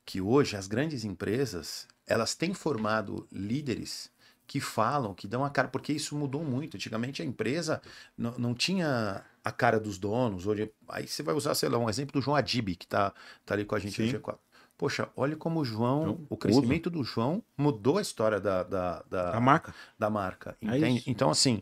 que hoje as grandes empresas, elas têm formado líderes que falam, que dão a cara, porque isso mudou muito. Antigamente a empresa não tinha a cara dos donos. Hoje, aí você vai usar, sei lá, um exemplo do João Adib, que tá ali com a gente no G4. Poxa, olha como o crescimento do João mudou a história da marca. Da marca. Entende? Então, assim,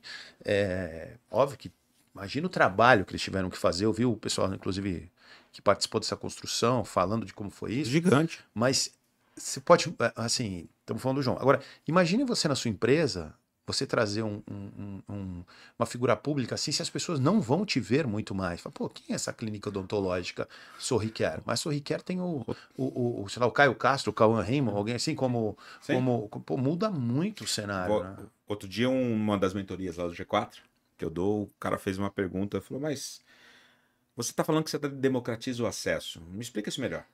óbvio que imagina o trabalho que eles tiveram que fazer. Eu vi o pessoal, inclusive, que participou dessa construção, falando de como foi isso. Gigante. Mas você pode, assim, estamos falando do João. Agora, imagine você na sua empresa, você trazer uma figura pública assim, se as pessoas não vão te ver muito mais. Fala, pô, quem é essa clínica odontológica Sorriquer? Mas Sorriquer tem sei lá, o Caio Castro, o Cauã Raymond, alguém assim pô, muda muito o cenário. Né? Outro dia, uma das mentorias lá do G4, que eu dou, o cara fez uma pergunta, falou, mas você está falando que você democratiza o acesso. Me explica isso melhor.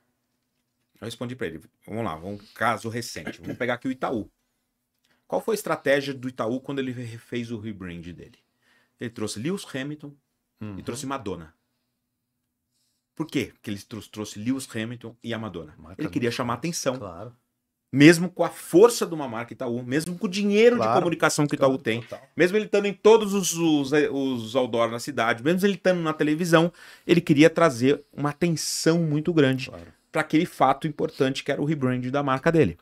Eu respondi para ele. Vamos lá, um caso recente. Vamos pegar aqui o Itaú. Qual foi a estratégia do Itaú quando ele fez o rebrand dele? Ele trouxe Lewis Hamilton e trouxe Madonna. Por quê? Porque ele trouxe Lewis Hamilton e a Madonna. Ele queria chamar atenção. Claro. Mesmo com a força de uma marca Itaú, mesmo com o dinheiro de comunicação que o Itaú tem, mesmo ele estando em todos os outdoors na cidade, mesmo ele estando na televisão, ele queria trazer uma atenção muito grande para aquele fato importante que era o rebrand da marca dele.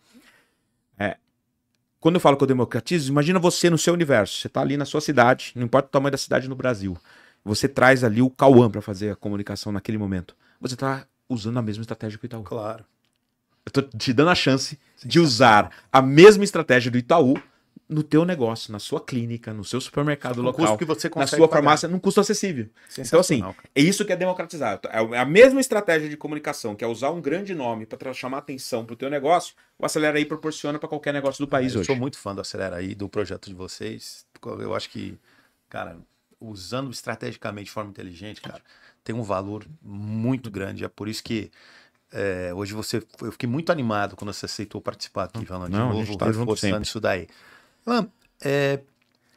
Quando eu falo que eu democratizo, imagina você no seu universo, você está ali na sua cidade, não importa o tamanho da cidade no Brasil, você traz ali o Cauã para fazer a comunicação naquele momento, você está usando a mesma estratégia que o Itaú. Claro. Eu tô te dando a chance de usar a mesma estratégia do Itaú no teu negócio, na sua clínica, no seu supermercado local, custo que você na consegue sua pagar. farmácia, num custo acessível. Então, assim, Cara. é isso que é democratizar. É a mesma estratégia de comunicação, que é usar um grande nome para chamar atenção para o teu negócio, o Acelera aí proporciona para qualquer negócio do país Eu hoje. sou muito fã do Acelera aí, do projeto de vocês. Eu acho que, cara, usando estrategicamente de forma inteligente, cara, tem um valor muito grande. É por isso que hoje eu fiquei muito animado quando você aceitou participar aqui, falando de Não, a novo, gente tá junto reforçando sempre. isso daí. Alan,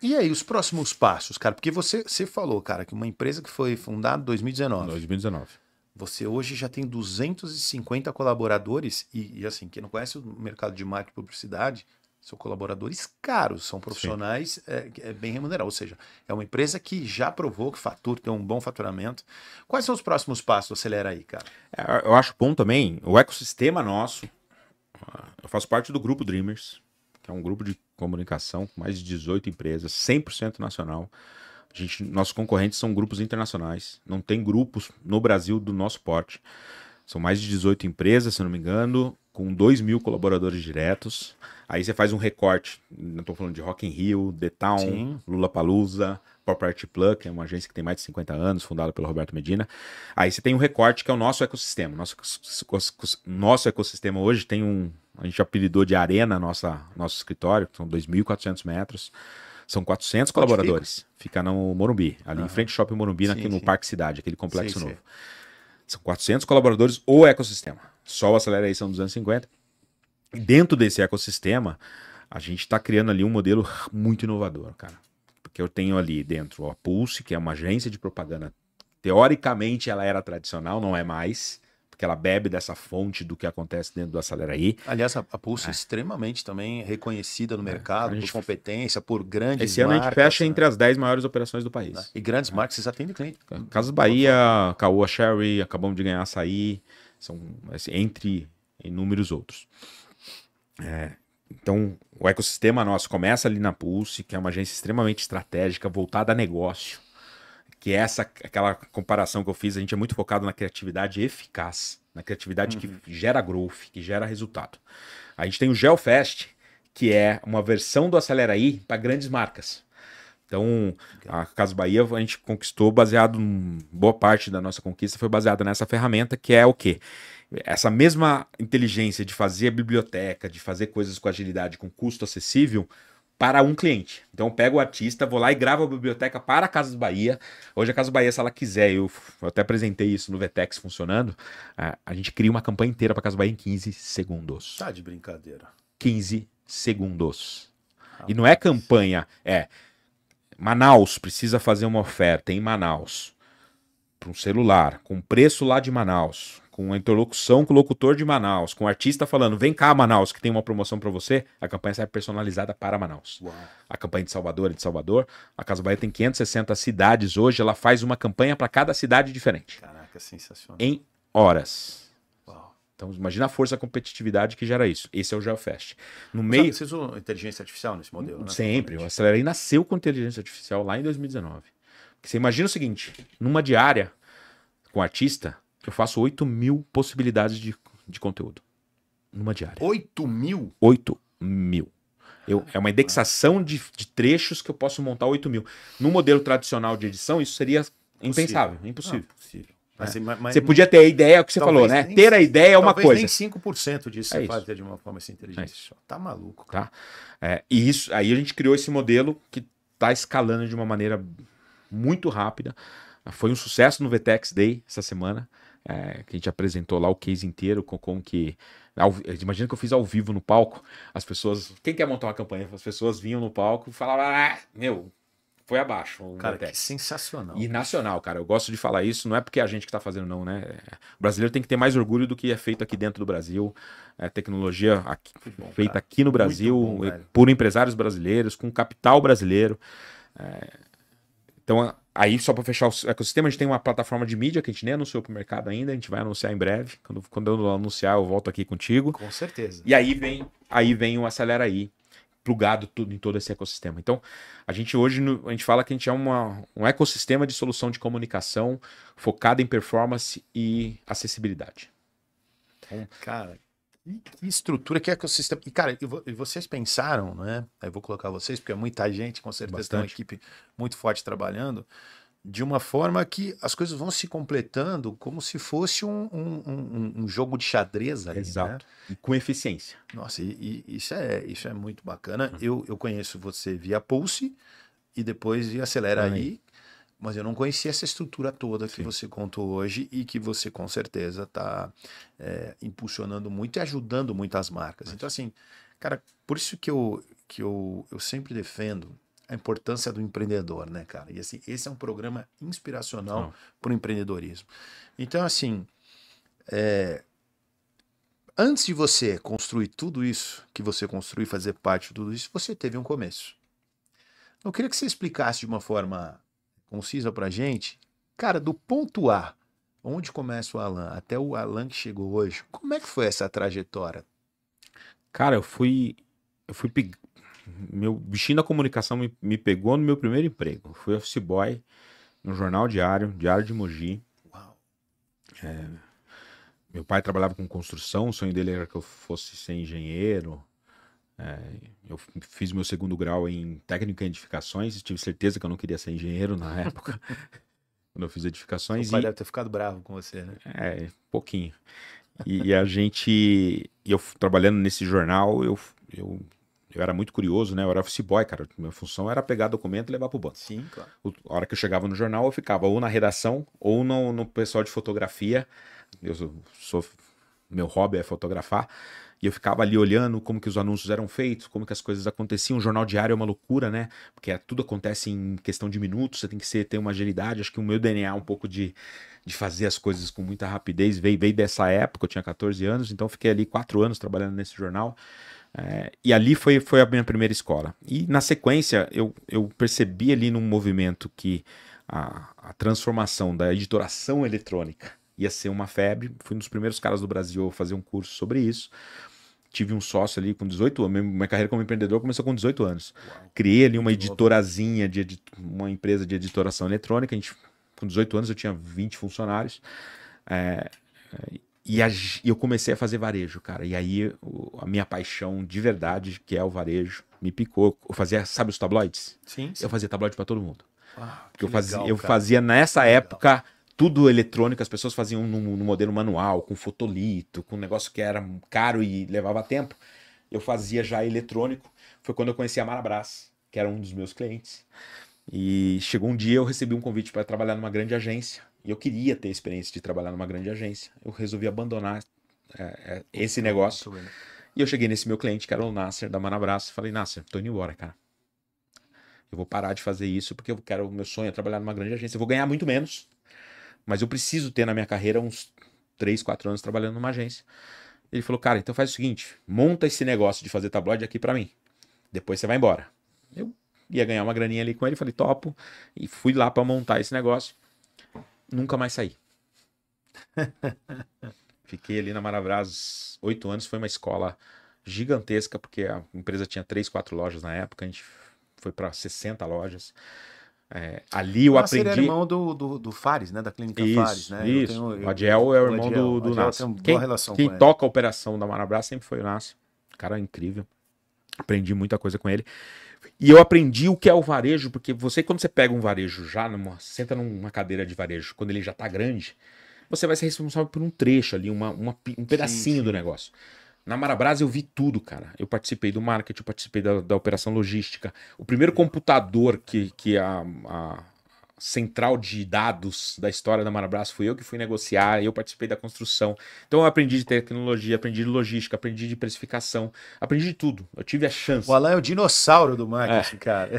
e aí, os próximos passos, cara? Porque você falou, cara, que uma empresa que foi fundada em 2019. 2019. Você hoje já tem 250 colaboradores e assim, quem não conhece o mercado de marketing e publicidade, são colaboradores caros, são profissionais bem remunerados. Ou seja, é uma empresa que já provou que fatura, tem um bom faturamento. Quais são os próximos passos do Acelera aí, cara? Eu acho bom também, o ecossistema nosso, eu faço parte do Grupo Dreamers, que é um grupo de comunicação com mais de 18 empresas, 100% nacional. Nossos concorrentes são grupos internacionais, não tem grupos no Brasil do nosso porte. São mais de 18 empresas, se não me engano, com 2.000 colaboradores diretos. Aí você faz um recorte, não estou falando de Rock in Rio, The Town, Lollapalooza, Property Plug, que é uma agência que tem mais de 50 anos, fundada pelo Roberto Medina. Aí você tem um recorte que é o nosso ecossistema. Nosso ecossistema hoje tem a gente apelidou de Arena nosso escritório, são 2.400 metros. São 400 colaboradores. Fica no Morumbi, ali em frente ao Shopping Morumbi, aqui no Parque Cidade, aquele complexo novo. São 400 colaboradores o ecossistema. Só o Acelera aí são 250. E dentro desse ecossistema, a gente está criando ali um modelo muito inovador, cara. Porque eu tenho ali dentro a Pulse, que é uma agência de propaganda. Teoricamente, ela era tradicional, não é mais. Porque ela bebe dessa fonte do que acontece dentro do Acelera aí. Aliás, a Pulse é extremamente também reconhecida no mercado, por competência, por grandes marcas. Esse ano a gente fecha entre as 10 maiores operações do país. E grandes marcas, vocês atendem cliente. Casas Bahia, Caoa Sherry, acabamos de ganhar Açaí, são entre inúmeros outros. Então, o ecossistema nosso começa ali na Pulse, que é uma agência extremamente estratégica, voltada a negócio. Que é aquela comparação que eu fiz, a gente é muito focado na criatividade eficaz, na criatividade que gera growth, que gera resultado. A gente tem o GeoFest, que é uma versão do Acelera aí para grandes marcas. Então, a Casas Bahia a gente conquistou boa parte da nossa conquista foi baseada nessa ferramenta, que é o quê? Essa mesma inteligência de fazer a biblioteca, de fazer coisas com agilidade, com custo acessível, para um cliente. Então eu pego o artista, vou lá e gravo a biblioteca para a Casas Bahia. Hoje a Casas Bahia, se ela quiser, eu até apresentei isso no VTEX funcionando, a gente cria uma campanha inteira para a Casas Bahia em 15 segundos. Tá de brincadeira. 15 segundos. E não é campanha, Manaus precisa fazer uma oferta em Manaus para um celular, com preço lá de Manaus, com a interlocução com o locutor de Manaus, com o artista falando, vem cá Manaus, que tem uma promoção para você, a campanha sai personalizada para Manaus. Uau. A campanha de Salvador é de Salvador, a Casas Bahia tem 560 cidades hoje, ela faz uma campanha para cada cidade diferente. Caraca, sensacional. Em horas. Uau. Então imagina a força, a competitividade que gera isso. Esse é o GeoFest. No meio... Você usou inteligência artificial nesse modelo, né? Sempre. O Acelera aí nasceu com inteligência artificial lá em 2019. Porque você imagina o seguinte, numa diária com artista, eu faço 8.000 possibilidades de conteúdo. Numa diária. 8.000? 8.000. É uma indexação de trechos que eu posso montar 8.000. No modelo tradicional de edição, isso seria impensável, impossível. Não, possível. Mas você podia ter a ideia, o que você falou, né? Ter a ideia é uma coisa. Nem 5% disso você pode ter de uma forma assim inteligente. Tá maluco. Tá? E isso, aí a gente criou esse modelo que está escalando de uma maneira muito rápida. Foi um sucesso no VTEX Day essa semana. que a gente apresentou lá o case inteiro, com que... Imagina que eu fiz ao vivo no palco, as pessoas... Quem quer montar uma campanha? As pessoas vinham no palco e falavam, foi abaixo. Cara, que sensacional. E nacional, cara. Eu gosto de falar isso. Não é porque é a gente que tá fazendo, não, né? O brasileiro tem que ter mais orgulho do que é feito aqui dentro do Brasil. Tecnologia feita aqui no Brasil, por empresários brasileiros, com capital brasileiro. Então, aí, só para fechar o ecossistema, a gente tem uma plataforma de mídia que a gente nem anunciou pro mercado ainda. A gente vai anunciar em breve. Quando eu anunciar, eu volto aqui contigo. Com certeza. E aí vem o Acelera Aí, plugado tudo em todo esse ecossistema. Então, a gente hoje, a gente fala que a gente é um ecossistema de solução de comunicação focado em performance e acessibilidade. Então, cara, que estrutura, que ecossistema. E, cara, e vocês pensaram, né? Aí eu vou colocar vocês, porque é muita gente, com certeza tem uma equipe muito forte trabalhando, de uma forma que as coisas vão se completando como se fosse um jogo de xadrez ali. Exato. Né? E com eficiência. Nossa, isso é muito bacana. Eu conheço você via Pulse e depois via Acelera Aí, mas eu não conhecia essa estrutura toda que você contou hoje e que você com certeza está impulsionando muito e ajudando muito as marcas. Então, assim, cara, por isso que eu sempre defendo a importância do empreendedor, né, cara? E assim, esse é um programa inspiracional para o empreendedorismo. Então, assim, antes de você construir tudo isso que você construiu, fazer parte de tudo isso, você teve um começo. Eu queria que você explicasse de uma forma concisa pra gente, cara, do ponto A, onde começa o Alan, até o Alan que chegou hoje, como é que foi essa trajetória? Cara, eu fui meu bichinho da comunicação me pegou no meu primeiro emprego. Fui office boy no jornal Diário de Mogi. Uau. Meu pai trabalhava com construção, o sonho dele era que eu fosse ser engenheiro. Eu fiz meu segundo grau em técnico em edificações e tive certeza que eu não queria ser engenheiro na época, quando eu fiz edificações. O pai deve ter ficado bravo com você, né? Pouquinho. E eu trabalhando nesse jornal, eu era muito curioso, né? Eu era office boy, cara. Minha função era pegar documento e levar pro banco. Sim, claro. A hora que eu chegava no jornal, eu ficava ou na redação ou no pessoal de fotografia. Meu hobby é fotografar. E eu ficava ali olhando como que os anúncios eram feitos, como que as coisas aconteciam. O jornal diário é uma loucura, né? Porque tudo acontece em questão de minutos, você tem que ter uma agilidade. Acho que o meu DNA é um pouco de fazer as coisas com muita rapidez. Veio dessa época, eu tinha 14 anos, então fiquei ali 4 anos trabalhando nesse jornal. E ali foi a minha primeira escola. E na sequência, eu percebi ali num movimento que a transformação da editoração eletrônica ia ser uma febre. Fui um dos primeiros caras do Brasil a fazer um curso sobre isso. Tive um sócio ali com 18 anos. Minha carreira como empreendedor começou com 18 anos. Uau. Criei ali uma editorazinha, uma empresa de editoração eletrônica. Com 18 anos eu tinha 20 funcionários. E eu comecei a fazer varejo, cara. E aí a minha paixão de verdade, que é o varejo, me picou. Eu fazia, sabe os tabloides? Sim. Eu fazia tabloide para todo mundo. Porque eu legal, fazia nessa época tudo eletrônico, as pessoas faziam no modelo manual, com fotolito, com um negócio que era caro e levava tempo. Eu fazia já eletrônico. Foi quando eu conheci a Marabras, que era um dos meus clientes. E chegou um dia, eu recebi um convite para trabalhar numa grande agência. E eu queria ter a experiência de trabalhar numa grande agência. Eu resolvi abandonar esse negócio. E eu cheguei nesse meu cliente, que era o Nasser, da Marabras, e falei, Nasser, tô indo embora, cara. Eu vou parar de fazer isso porque o meu sonho é trabalhar numa grande agência. Eu vou ganhar muito menos, mas eu preciso ter na minha carreira uns 3, 4 anos trabalhando numa agência. Ele falou, cara, então faz o seguinte, monta esse negócio de fazer tabloide aqui pra mim. Depois você vai embora. Eu ia ganhar uma graninha ali com ele, falei, topo. E fui lá pra montar esse negócio. Nunca mais saí. Fiquei ali na Marabras 8 anos, foi uma escola gigantesca, porque a empresa tinha 3, 4 lojas na época, a gente foi para 60 lojas. Ali eu aprendi... Você era irmão do Fares, né? Da clínica Fares, né? Isso, o Adiel é o irmão do Nasser. Quem toca a operação da Marabras sempre foi o Nasser. Cara incrível. Aprendi muita coisa com ele. E eu aprendi o que é o varejo, porque quando você pega um varejo senta numa cadeira de varejo, quando ele já tá grande, você vai ser responsável por um trecho ali, um pedacinho do negócio. Na Marabras eu vi tudo, cara. Eu participei do marketing, eu participei da operação logística. O primeiro computador que a central de dados da história da Marabras, fui eu que fui negociar, eu participei da construção. Então eu aprendi de tecnologia, aprendi de logística, aprendi de precificação, aprendi de tudo. Eu tive a chance. O Alan é o dinossauro do marketing, cara.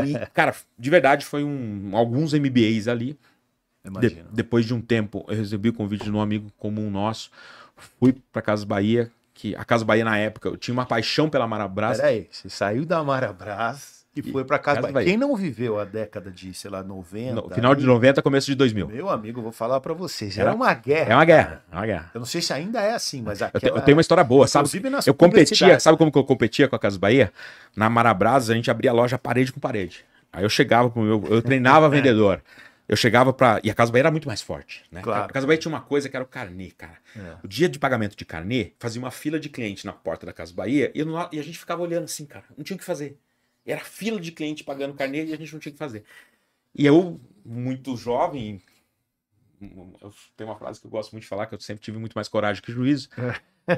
E, cara, de verdade, foi alguns MBAs ali. Depois de um tempo, eu recebi o convite de um amigo comum nosso, fui para Casas Bahia, que a Casas Bahia na época, eu tinha uma paixão pela Marabras. Peraí, você saiu da Marabras e foi para Casas Bahia. Quem não viveu a década de, sei lá, 90? No final de 90, começo de 2000. Meu amigo, vou falar para vocês, era uma guerra. É uma guerra, é uma guerra. Eu não sei se ainda é assim, mas eu tenho uma história boa, sabe? Eu competia, sabe como que eu competia com a Casas Bahia? Na Marabras, a gente abria a loja parede com parede. Aí eu chegava pro eu treinava vendedor. Eu chegava e a Casas Bahia era muito mais forte, né? Claro. A Casas Bahia tinha uma coisa que era o carnê, cara. O dia de pagamento de carnê, fazia uma fila de cliente na porta da Casas Bahia e a gente ficava olhando assim, cara, não tinha o que fazer. Era fila de cliente pagando carnê e a gente não tinha o que fazer. E eu, muito jovem, eu tenho uma frase que eu gosto muito de falar, que eu sempre tive muito mais coragem que juízo.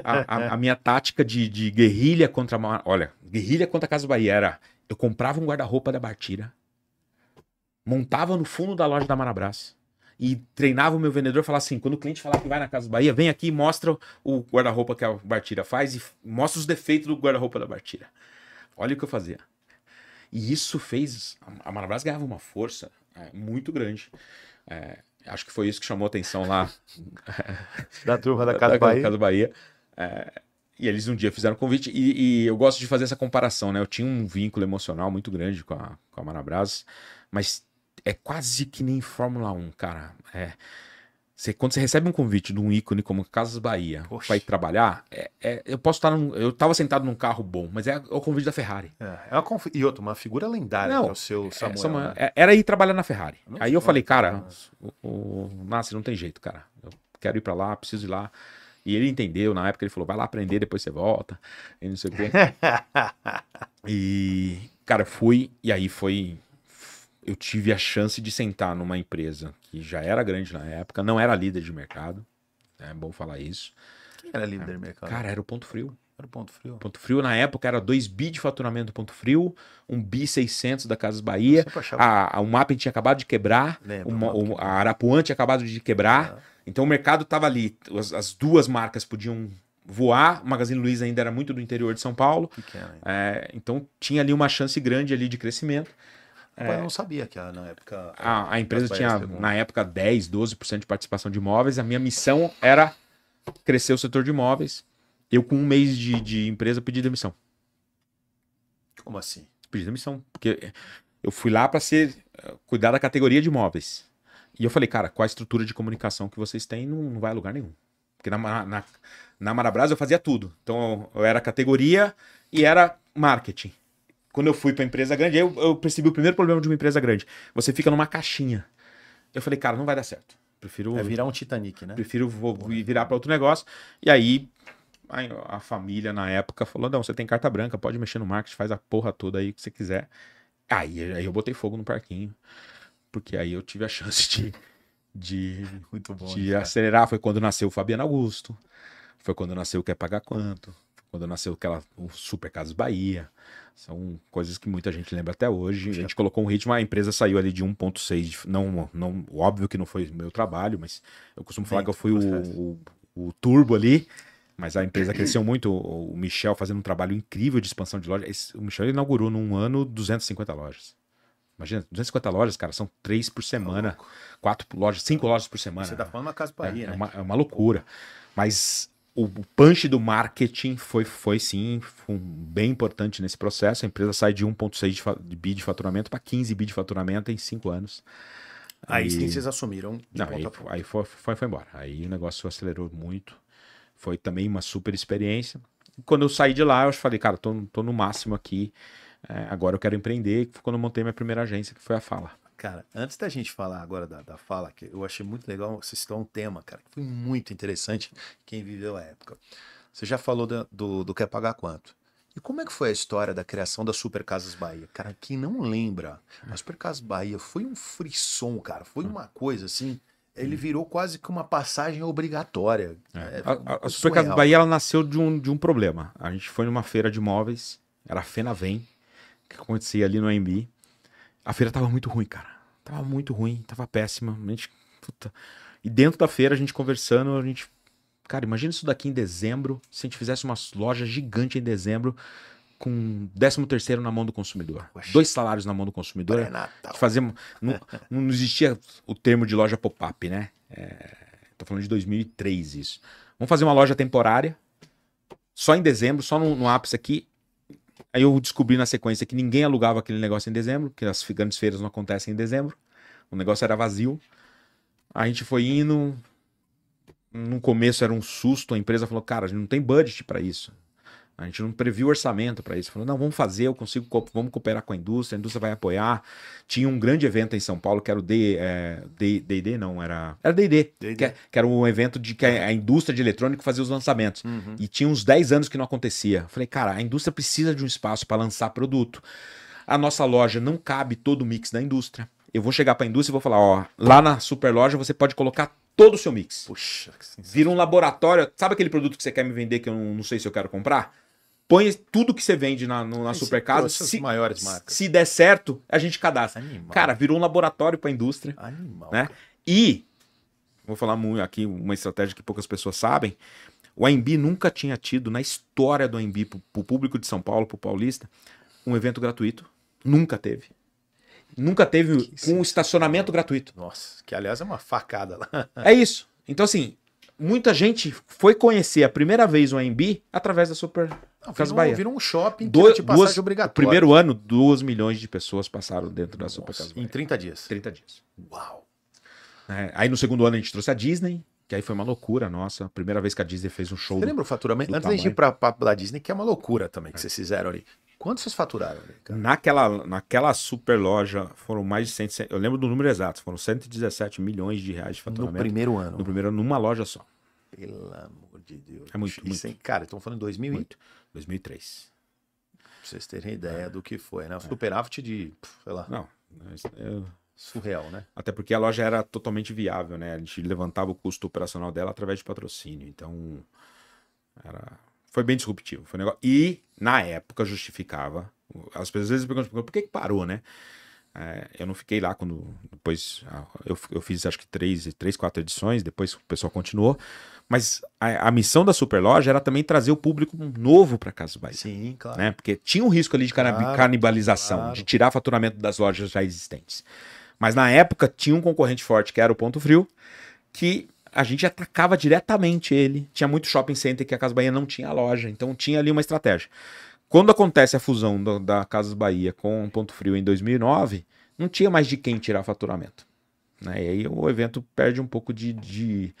A minha tática de guerrilha contra a Casas Bahia era, eu comprava um guarda-roupa da Bartira, montava no fundo da loja da Marabras e treinava o meu vendedor, falava assim, quando o cliente falar que vai na Casas Bahia, vem aqui e mostra o guarda-roupa que a Bartira faz e mostra os defeitos do guarda-roupa da Bartira. Olha o que eu fazia. E isso fez... A Marabras ganhava uma força muito grande. Acho que foi isso que chamou a atenção lá. Da turma da Casas Bahia. Casas Bahia. E eles um dia fizeram um convite. E eu gosto de fazer essa comparação, né? Eu tinha um vínculo emocional muito grande com a Marabras, mas é quase que nem Fórmula 1, cara. Quando você recebe um convite de um ícone como Casas Bahia para ir trabalhar, eu posso estar eu estava sentado num carro bom, mas é o convite da Ferrari. E outra, uma figura lendária, que é o seu Samuel. Era ir trabalhar na Ferrari. Aí eu falei, cara, o Nasser, não tem jeito, cara. Eu quero ir para lá, preciso ir lá. E ele entendeu, na época ele falou, vai lá aprender, depois você volta. E não sei o quê. E, cara, fui, e aí eu tive a chance de sentar numa empresa que já era grande na época, não era líder de mercado, é bom falar isso. Quem era líder de mercado? Cara, era o Ponto Frio. Era o Ponto Frio. Ponto Frio na época era 2 bi de faturamento do Ponto Frio, 1 bi 600 da Casas Bahia, o Mapping tinha acabado de quebrar, a Arapuã tinha acabado de quebrar, então o mercado estava ali, as duas marcas podiam voar, o Magazine Luiza ainda era muito do interior de São Paulo, então tinha ali uma chance grande ali de crescimento. Eu não sabia que na época... A empresa tinha, na época, 10%, 12% de participação de imóveis. A minha missão era crescer o setor de imóveis. Eu, com um mês de empresa, pedi demissão. Como assim? Pedi demissão. Porque eu fui lá para cuidar da categoria de imóveis. E eu falei, cara, qual a estrutura de comunicação que vocês têm não vai a lugar nenhum. Porque na Marabras eu fazia tudo. Então eu era categoria e era marketing. Quando eu fui para empresa grande, eu percebi o primeiro problema de uma empresa grande. Você fica numa caixinha. Eu falei, cara, não vai dar certo. Prefiro... virar um Titanic, né? Prefiro virar para outro negócio. E aí, a família, na época, falou, não, você tem carta branca, pode mexer no marketing, faz a porra toda aí que você quiser. Aí eu botei fogo no parquinho. Porque aí eu tive a chance Muito bom, de acelerar. Foi quando nasceu o Fabiano Augusto. Foi quando nasceu o Quer Pagar Quanto. Quando nasceu o Super Casas Bahia. São coisas que muita gente lembra até hoje. A gente colocou um ritmo, a empresa saiu ali de 1.6. Não, óbvio que não foi meu trabalho, mas eu costumo falar que eu fui o turbo ali. Mas a empresa cresceu muito. O Michel fazendo um trabalho incrível de expansão de lojas. O Michel inaugurou num ano 250 lojas. Imagina, 250 lojas, cara, são 3 por semana. 4 lojas, 5 lojas por semana. Você tá falando uma Casa Bahia, né? É uma loucura. Mas... O punch do marketing foi bem importante nesse processo. A empresa sai de 1.6 de bi de faturamento para 15 bi de faturamento em 5 anos. Aí sim vocês assumiram. Aí foi embora. Aí o negócio acelerou muito. Foi também uma super experiência. Quando eu saí de lá, eu falei, cara, tô no máximo aqui. Agora eu quero empreender. Foi quando eu montei minha primeira agência, que foi a Fala. Cara, antes da gente falar agora da Fala, que eu achei muito legal, você citou um tema, cara, que foi muito interessante quem viveu a época. Você já falou do Quer Pagar Quanto. E como é que foi a história da criação da Super Casas Bahia? Cara, quem não lembra, a Super Casas Bahia foi um frisson, cara, foi uma coisa assim, ele virou quase que uma passagem obrigatória. A Super Casas Bahia, ela nasceu de um problema. A gente foi numa feira de imóveis, era a FenaVem, que acontecia ali no AMB. A feira tava muito ruim, cara. Tava muito ruim, tava péssima. A gente, puta. E dentro da feira, a gente conversando, a gente... Cara, imagina isso daqui em dezembro, se a gente fizesse uma loja gigante em dezembro, com 13º na mão do consumidor. Poxa. 2 salários na mão do consumidor. Pré-natal. Não existia o termo de loja pop-up, né? Tô falando de 2003 isso. Vamos fazer uma loja temporária, só em dezembro, só no ápice aqui. Aí eu descobri na sequência que ninguém alugava aquele negócio em dezembro, porque as grandes feiras não acontecem em dezembro. O negócio era vazio. A gente foi indo. No começo era um susto, a empresa falou, cara, a gente não tem budget para isso. A gente não previu orçamento para isso. Falou, não, vamos fazer, vamos cooperar com a indústria vai apoiar. Tinha um grande evento em São Paulo, que era o D&D, não, era D&D, que era um evento de que a indústria de eletrônico fazia os lançamentos. E tinha uns 10 anos que não acontecia. Falei, cara, a indústria precisa de um espaço para lançar produto. A nossa loja não cabe todo o mix da indústria. Eu vou chegar para a indústria e vou falar, ó, lá na super loja você pode colocar todo o seu mix. Puxa, vira um laboratório. Sabe aquele produto que você quer me vender que eu não sei se eu quero comprar? Põe tudo que você vende na super casa. Maiores marcas. Se der certo, a gente cadastra. Animal. Cara, virou um laboratório para a indústria. Animal. Né? E, vou falar aqui uma estratégia que poucas pessoas sabem. O AMB nunca tinha tido, na história do AMB, para o público de São Paulo, para o paulista, um evento gratuito. Nunca teve. Nunca teve um estacionamento gratuito. Nossa, que aliás é uma facada lá. É isso. Então, assim, muita gente foi conhecer a primeira vez o AMB através da Super Casas Bahia. Virou um shopping de passagem obrigatória. No primeiro ano, 2 milhões de pessoas passaram dentro da Super Casas Bahia. Em 30 dias. 30 dias. Uau. Aí no segundo ano a gente trouxe a Disney, que aí foi uma loucura nossa. A primeira vez que a Disney fez um show. Você lembra o faturamento? Antes de ir para a Disney, que é uma loucura também que vocês fizeram ali. Quanto vocês faturaram ali, cara? Naquela super loja foram mais de 100, eu lembro do número exato, foram 117 milhões de reais de faturamento. No primeiro ano? No primeiro ano, numa loja só. Pelo amor de Deus. É muito. Cara, estão falando em 2003. Pra vocês terem ideia do que foi, né? O superávit de, sei lá. Não, surreal, né? Até porque a loja era totalmente viável, né? A gente levantava o custo operacional dela através de patrocínio. Então, foi bem disruptivo. Foi um negócio... E, na época, justificava. As pessoas às vezes perguntam, por que parou, né? Eu não fiquei lá quando... Depois, eu fiz acho que 4 edições, depois o pessoal continuou. Mas a missão da Superloja era também trazer o público novo para Casas Bahia. Sim, claro. Né? Porque tinha um risco ali de canibalização, de tirar faturamento das lojas já existentes. Mas na época tinha um concorrente forte, que era o Ponto Frio, que a gente atacava diretamente ele. Tinha muito shopping center que a Casas Bahia não tinha loja, então tinha ali uma estratégia. Quando acontece a fusão da Casas Bahia com o Ponto Frio em 2009, não tinha mais de quem tirar faturamento. Né? E aí o evento perde um pouco de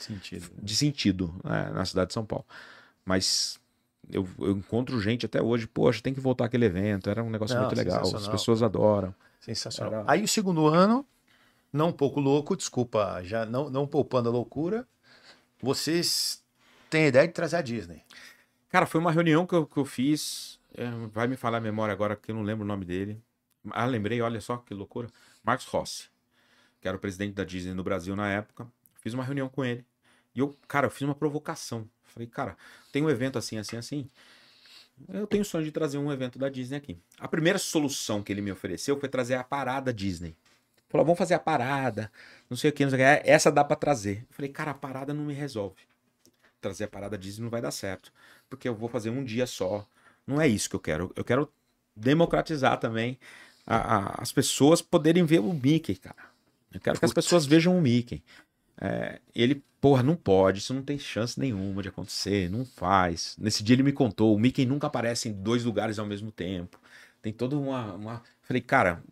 sentido, né, na cidade de São Paulo. Mas eu encontro gente até hoje, poxa, tem que voltar aquele evento, era um negócio muito legal, as pessoas adoram. Sensacional. Aí o segundo ano, não um pouco louco, desculpa, já não poupando a loucura, vocês têm a ideia de trazer a Disney. Cara, foi uma reunião que eu fiz, vai me falar a memória agora, porque eu não lembro o nome dele. Lembrei, olha só que loucura, Marcos Rossi, que era o presidente da Disney no Brasil na época. Fiz uma reunião com ele. E eu fiz uma provocação. Falei, cara, tem um evento assim, assim, assim. Eu tenho o sonho de trazer um evento da Disney aqui. A primeira solução que ele me ofereceu foi trazer a parada Disney. Falou, vamos fazer a parada, não sei o que, não sei o que. Essa dá pra trazer. Eu falei, cara, a parada não me resolve. Trazer a parada Disney não vai dar certo. Porque eu vou fazer um dia só. Não é isso que eu quero. Eu quero democratizar também as pessoas poderem ver o Mickey, cara. Eu quero que as pessoas vejam o Mickey. Ele, não pode, isso não tem chance nenhuma de acontecer, não faz. Nesse dia ele me contou, o Mickey nunca aparece em 2 lugares ao mesmo tempo. Tem toda uma... Falei, cara,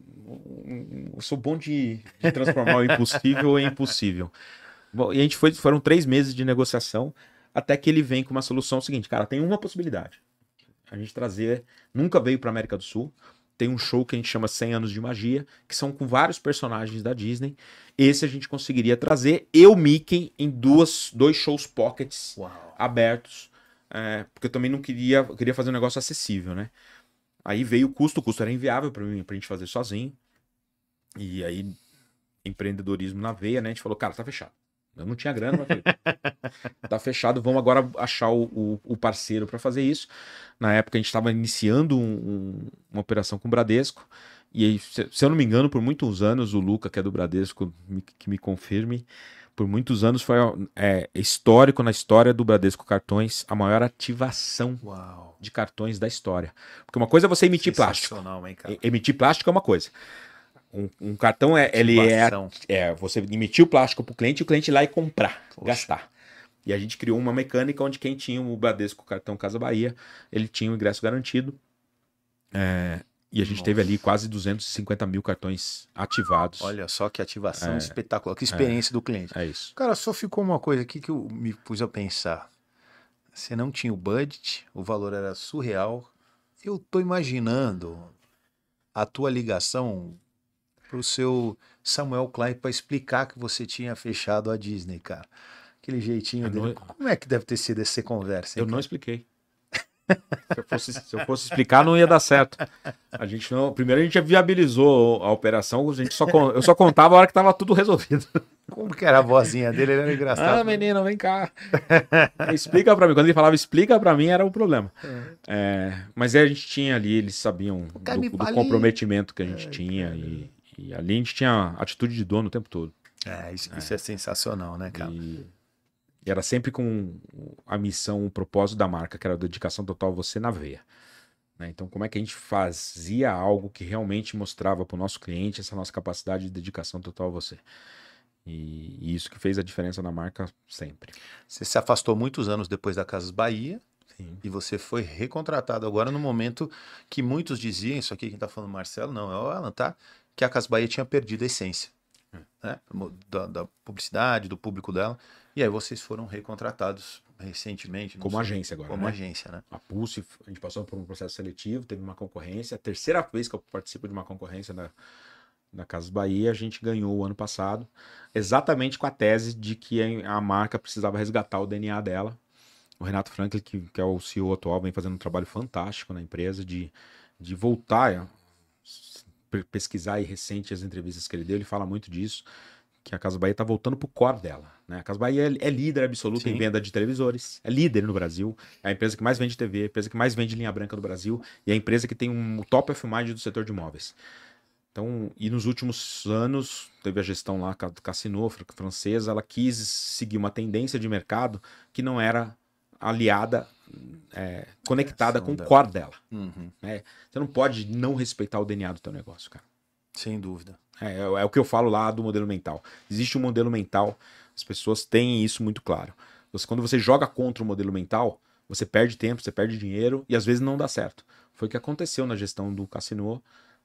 eu sou bom de transformar o impossível em impossível. Bom, e a gente foram 3 meses de negociação, até que ele vem com uma solução seguinte, cara, tem uma possibilidade. A gente trazer, nunca veio para América do Sul, tem um show que a gente chama 100 Anos de Magia, que são com vários personagens da Disney. Esse a gente conseguiria trazer, eu, Mickey, em 2 shows pockets abertos, porque eu também não queria fazer um negócio acessível, né? Aí veio o custo era inviável pra gente fazer sozinho. E aí, empreendedorismo na veia, né? A gente falou, cara, tá fechado. Eu não tinha grana, mas falei, tá fechado, vamos agora achar o parceiro para fazer isso. Na época a gente estava iniciando uma operação com o Bradesco E aí, se eu não me engano, por muitos anos, o Luca, que é do Bradesco, que me confirme, por muitos anos foi histórico na história do Bradesco Cartões a maior ativação de cartões da história. Porque uma coisa é você emitir plástico. Hein, cara? Emitir plástico é uma coisa. Um cartão você emitir o plástico para o cliente e o cliente ir lá e comprar, gastar. E a gente criou uma mecânica onde quem tinha o Bradesco Cartão Casa Bahia, ele tinha o ingresso garantido. E a gente teve ali quase 250 mil cartões ativados. Olha só que ativação espetacular, que experiência do cliente. É isso. Cara, só ficou uma coisa aqui que eu me pus a pensar. Você não tinha o budget, o valor era surreal. Eu tô imaginando a tua ligação pro seu Samuel Klein para explicar que você tinha fechado a Disney, cara. Aquele jeitinho dele. Como é que deve ter sido essa conversa? Eu não expliquei. Se eu fosse explicar, não ia dar certo. Primeiro a gente viabilizou a operação, eu só contava a hora que estava tudo resolvido. Como que era a vozinha dele? Ele era engraçado. Menino, vem cá. Explica pra mim. Quando ele falava explica pra mim, era o problema. Mas aí a gente tinha ali, eles sabiam do comprometimento que a gente tinha. E ali a gente tinha atitude de dono o tempo todo. Isso é sensacional, né, cara? E era sempre com a missão, o propósito da marca, que era a dedicação total você na veia. Né? Então, como é que a gente fazia algo que realmente mostrava para o nosso cliente essa nossa capacidade de dedicação total a você? E isso que fez a diferença na marca sempre. Você se afastou muitos anos depois da Casas Bahia. Sim. E você foi recontratado agora no momento que muitos diziam, isso aqui quem está falando Marcelo, não, é o Alan, tá? Que a Casas Bahia tinha perdido a essência. Né? Da publicidade, do público dela. E aí vocês foram recontratados recentemente. Como agência agora, Como né? agência, né? A Pulse, a gente passou por um processo seletivo, teve uma concorrência. A terceira vez que eu participo de uma concorrência da Casas Bahia, a gente ganhou o ano passado, exatamente com a tese de que a marca precisava resgatar o DNA dela. O Renato Franklin, que é o CEO atual, vem fazendo um trabalho fantástico na empresa de voltar pesquisar e recente as entrevistas que ele deu, ele fala muito disso, que a Casas Bahia está voltando pro core dela. Né? A Casas Bahia é líder absoluto em venda de televisores, é líder no Brasil, é a empresa que mais vende TV, a empresa que mais vende linha branca do Brasil e é a empresa que tem um top of mind do setor de imóveis. Então, e nos últimos anos, teve a gestão lá do Cassino, francesa, ela quis seguir uma tendência de mercado que não era aliada, conectada com o core dela. Né? Você não pode não respeitar o DNA do teu negócio, cara. Sem dúvida. É o que eu falo lá do modelo mental. Existe um modelo mental, as pessoas têm isso muito claro. Quando você joga contra o modelo mental, você perde tempo, você perde dinheiro e às vezes não dá certo. Foi o que aconteceu na gestão do Cassino,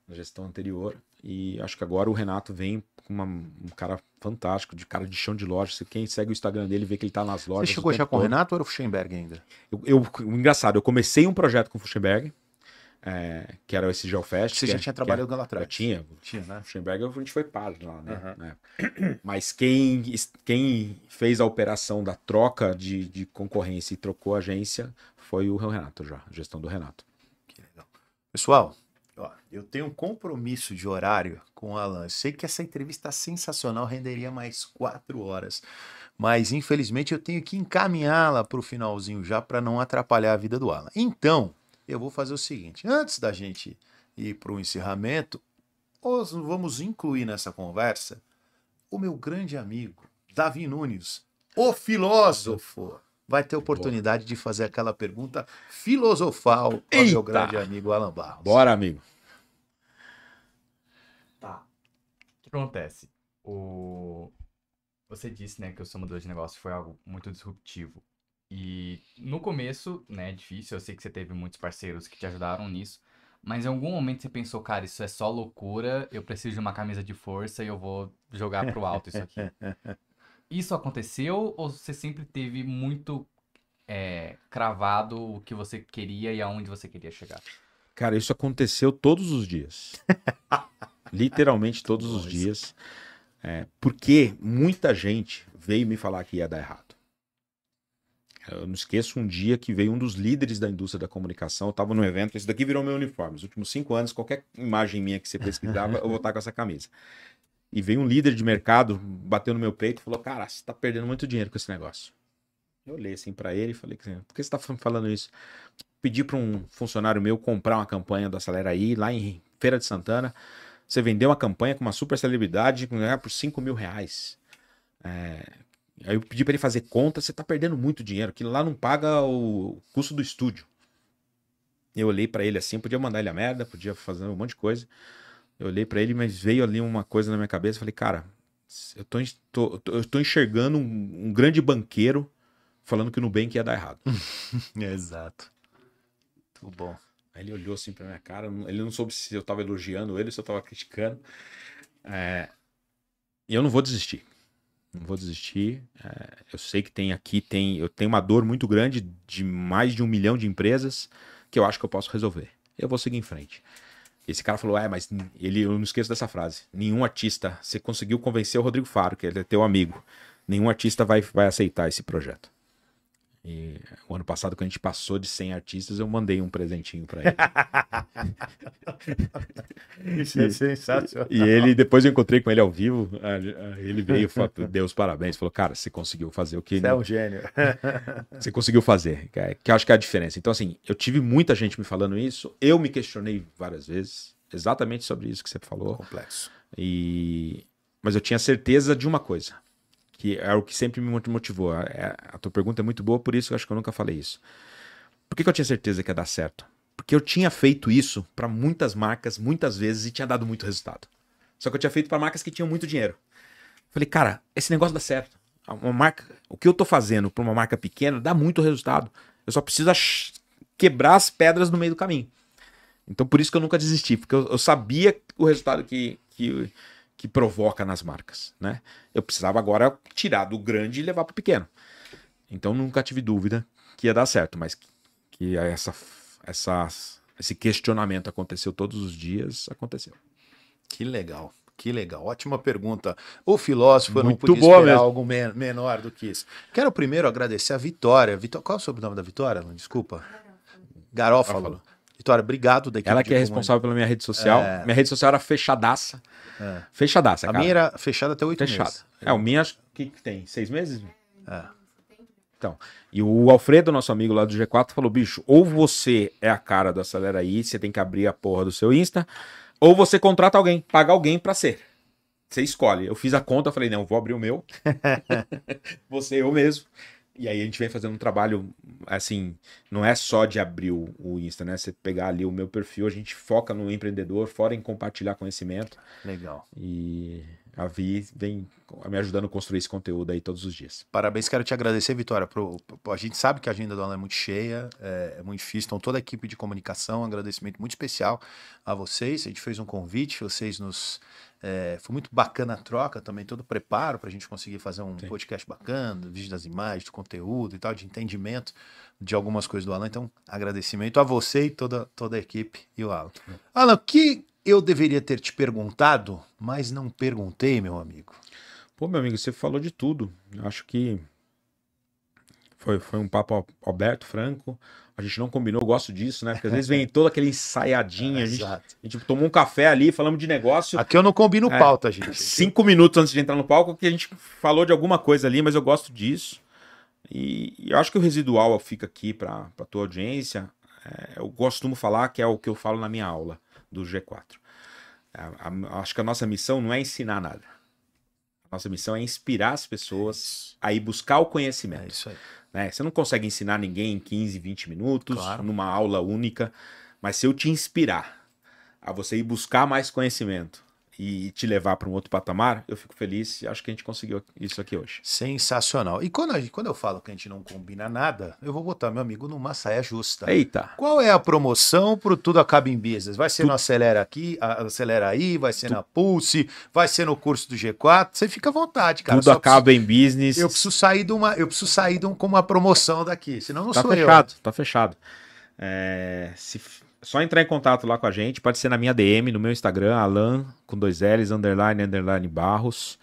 na gestão anterior, e acho que agora o Renato vem com um cara fantástico, cara de chão de loja. Quem segue o Instagram dele vê que ele tá nas lojas. Você chegou já com o Renato ou era o Fuchsenberg ainda? Engraçado, eu comecei um projeto com o Fuchsenberg, que era esse Geofest. Você já tinha trabalhado lá atrás? Tinha, né? O Fuchsenberg, a gente foi padre lá, né? Mas quem fez a operação da troca de concorrência e trocou a agência foi o Renato já, a gestão do Renato. Que legal. Pessoal, eu tenho um compromisso de horário com o Alan. Eu sei que essa entrevista sensacional renderia mais 4 horas, mas infelizmente eu tenho que encaminhá-la para o finalzinho já para não atrapalhar a vida do Alan. Então, eu vou fazer o seguinte, antes da gente ir para o encerramento, nós vamos incluir nessa conversa o meu grande amigo, Davi Nunes, o filósofo. Vai ter oportunidade de fazer aquela pergunta filosofal ao meu grande amigo Alan Barros. Bora, amigo. Tá. O que acontece? Você disse, né, que o seu modelo de negócio foi algo muito disruptivo. E no começo, né, é difícil, eu sei que você teve muitos parceiros que te ajudaram nisso, mas em algum momento você pensou, cara, isso é só loucura, eu preciso de uma camisa de força e eu vou jogar pro alto isso aqui. Isso aconteceu ou você sempre teve muito cravado o que você queria e aonde você queria chegar? Cara, isso aconteceu todos os dias. Literalmente todos os dias. Porque muita gente veio me falar que ia dar errado. Eu não esqueço um dia que veio um dos líderes da indústria da comunicação, eu estava no evento, esse daqui virou meu uniforme. Nos últimos 5 anos, qualquer imagem minha que você pesquisava, eu vou estar com essa camisa. E veio um líder de mercado, bateu no meu peito e falou, cara, você tá perdendo muito dinheiro com esse negócio. Eu olhei assim pra ele e falei, por que você tá falando isso? Pedi para um funcionário meu comprar uma campanha do Acelera aí, lá em Feira de Santana, você vendeu uma campanha com uma super celebridade por R$5.000. Aí eu pedi para ele fazer conta, você tá perdendo muito dinheiro, que lá não paga o custo do estúdio. Eu olhei para ele assim, podia mandar ele a merda, podia fazer um monte de coisa. Eu olhei para ele, mas veio ali uma coisa na minha cabeça, falei, cara, eu tô enxergando um grande banqueiro falando que o Nubank ia dar errado. Exato. Muito bom. Aí ele olhou assim pra minha cara, ele não soube se eu tava elogiando ele, se eu tava criticando. E eu não vou desistir. Não vou desistir. Eu sei que eu tenho uma dor muito grande de mais de 1 milhão de empresas que eu acho que eu posso resolver. Eu vou seguir em frente. Esse cara falou, mas eu não esqueço dessa frase. Nenhum artista, você conseguiu convencer o Rodrigo Faro, que ele é teu amigo. Nenhum artista vai aceitar esse projeto. E o ano passado, quando a gente passou de 100 artistas, eu mandei um presentinho pra ele. Isso é sensacional. E ele, depois eu encontrei com ele ao vivo, ele veio, deu os parabéns, falou, cara, você conseguiu fazer o que... Você é um gênio. Você conseguiu fazer, que eu acho que é a diferença. Então, assim, eu tive muita gente me falando isso, eu me questionei várias vezes, exatamente sobre isso que você falou. Complexo. Mas eu tinha certeza de uma coisa, que é o que sempre me motivou. A tua pergunta é muito boa, por isso eu acho que eu nunca falei isso. Por que eu tinha certeza que ia dar certo? Porque eu tinha feito isso para muitas marcas, muitas vezes, e tinha dado muito resultado. Só que eu tinha feito para marcas que tinham muito dinheiro. Falei, cara, esse negócio dá certo. O que eu tô fazendo para uma marca pequena dá muito resultado. Eu só preciso quebrar as pedras no meio do caminho. Então por isso que eu nunca desisti, porque eu sabia o resultado que provoca nas marcas, né? Eu precisava agora tirar do grande e levar para o pequeno. Então nunca tive dúvida que ia dar certo, mas que esse questionamento aconteceu todos os dias, aconteceu. Que legal, que legal. Ótima pergunta. O filósofo não Muito podia boa esperar mesmo. algo menor do que isso. Quero primeiro agradecer a Vitória. Qual é o sobrenome da Vitória? Desculpa. Garófalo. Vitória, obrigado da equipe. Ela que é responsável pela minha rede social. Minha rede social era fechadaça. Fechadaça, cara. A minha era fechada até 8 fechada. meses. O minha acho que tem 6 meses? É. Então, e o Alfredo, nosso amigo lá do G4, falou, bicho, ou você é a cara do Acelera aí, você tem que abrir a porra do seu Insta, ou você contrata alguém, paga alguém pra ser. Você escolhe. Eu fiz a conta, falei, não, vou abrir o meu. Vou ser eu mesmo. E aí a gente vem fazendo um trabalho, assim, não é só de abrir o Insta, né? Você pegar ali o meu perfil, a gente foca no empreendedor, fora em compartilhar conhecimento. Legal. E a Vi vem me ajudando a construir esse conteúdo aí todos os dias. Parabéns, quero te agradecer, Vitória. A gente sabe que a agenda do Alan é muito cheia, é muito difícil, então toda a equipe de comunicação, um agradecimento muito especial a vocês. A gente fez um convite, vocês nos... foi muito bacana a troca também, todo o preparo para a gente conseguir fazer um podcast bacana, vídeo das imagens, do conteúdo e tal, de entendimento de algumas coisas do Alan. Então, agradecimento a você e toda a equipe e o Alan. Alan, o que eu deveria ter te perguntado, mas não perguntei, meu amigo? Pô, meu amigo, você falou de tudo. Eu acho que foi um papo aberto, franco. A gente não combinou, eu gosto disso, né? Porque às vezes vem todo aquele ensaiadinho, a gente tomou um café ali, falamos de negócio. Aqui eu não combino pauta, gente. 5 minutos antes de entrar no palco, que a gente falou de alguma coisa ali, mas eu gosto disso. E eu acho que o residual fica aqui para a tua audiência. Eu costumo falar que é o que eu falo na minha aula do G4. Acho que a nossa missão não é ensinar nada. A nossa missão é inspirar as pessoas a ir buscar o conhecimento. É isso aí. Né? Você não consegue ensinar ninguém em 15, 20 minutos, numa aula única, mas se eu te inspirar a você ir buscar mais conhecimento e te levar para um outro patamar, eu fico feliz e acho que a gente conseguiu isso aqui hoje. Sensacional. E quando eu falo que a gente não combina nada, eu vou botar meu amigo numa saia justa. Eita! Qual é a promoção pro Tudo Acaba em Business? Vai ser no Acelera aqui, Acelera aí, vai ser na Pulse, vai ser no curso do G4? Você fica à vontade, cara. Tudo acaba em business. Eu preciso sair com uma promoção daqui, senão não sou fechado, eu. Tá fechado. Só entrar em contato lá com a gente, pode ser na minha DM, no meu Instagram, Alan, com 2 L's, _, Barros.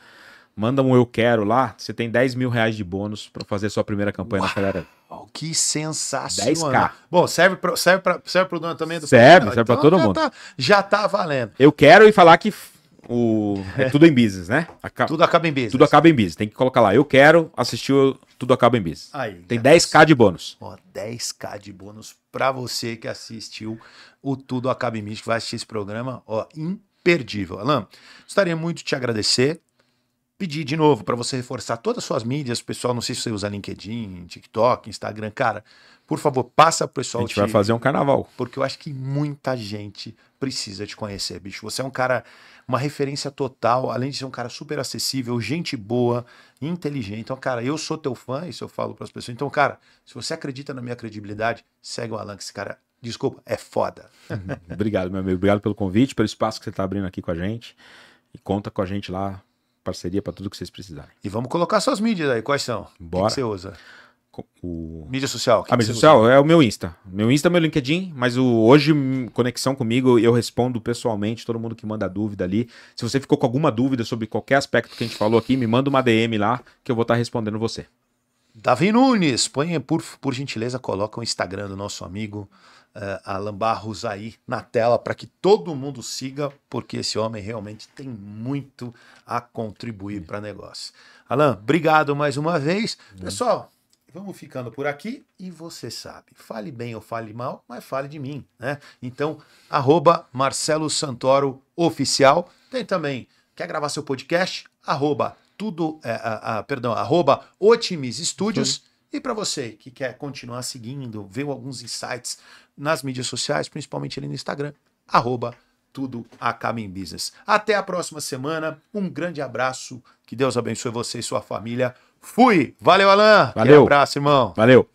Manda um eu quero lá, você tem R$10.000 de bônus para fazer sua primeira campanha na Acelera. Que sensacional. 10K. Bom, serve pro dono também do serve para todo mundo. Já tá valendo. Eu quero e falar que é tudo em business, né? Tudo acaba em business. Tudo acaba em business. Tem que colocar lá. Eu quero assistir Tudo Acaba em Business. Aí, Tem 10k de bônus. Ó, 10k de bônus para você que assistiu o Tudo Acaba em Business, que vai assistir esse programa, ó, imperdível. Alan, gostaria muito de te agradecer. Pedir de novo para você reforçar todas as suas mídias, pessoal, não sei se você usa LinkedIn, TikTok, Instagram, cara, por favor, passa pro pessoal. A gente vai fazer um carnaval. Porque eu acho que muita gente precisa te conhecer, bicho. Você é um cara, uma referência total, além de ser um cara super acessível, gente boa, inteligente. Então, cara, eu sou teu fã, isso eu falo para as pessoas. Então, cara, se você acredita na minha credibilidade, segue o Alan, que esse cara, desculpa, é foda. Obrigado, meu amigo. Obrigado pelo convite, pelo espaço que você tá abrindo aqui com a gente. E conta com a gente lá. Parceria para tudo que vocês precisarem. E vamos colocar suas mídias aí, quais são? Bora. O que você usa? O... Mídia social. A mídia social é o meu Insta. Meu Insta é meu LinkedIn, mas hoje, conexão comigo, eu respondo pessoalmente, todo mundo que manda dúvida ali. Se você ficou com alguma dúvida sobre qualquer aspecto que a gente falou aqui, me manda uma DM lá, que eu vou estar respondendo você. Davi Nunes, põe, por gentileza, coloca o Instagram do nosso amigo Alan Barros aí na tela para que todo mundo siga, porque esse homem realmente tem muito a contribuir para o negócio. Alan, obrigado mais uma vez. Pessoal, vamos ficando por aqui e você sabe, fale bem ou fale mal, mas fale de mim, né? Então, @Marcelo Santoro Oficial. Tem também, quer gravar seu podcast? @Otimis Studios. E para você que quer continuar seguindo, ver alguns insights nas mídias sociais, principalmente ali no Instagram, @Tudo Acaba em Business. Até a próxima semana. Um grande abraço. Que Deus abençoe você e sua família. Fui! Valeu, Alan! Valeu! Um abraço, irmão! Valeu!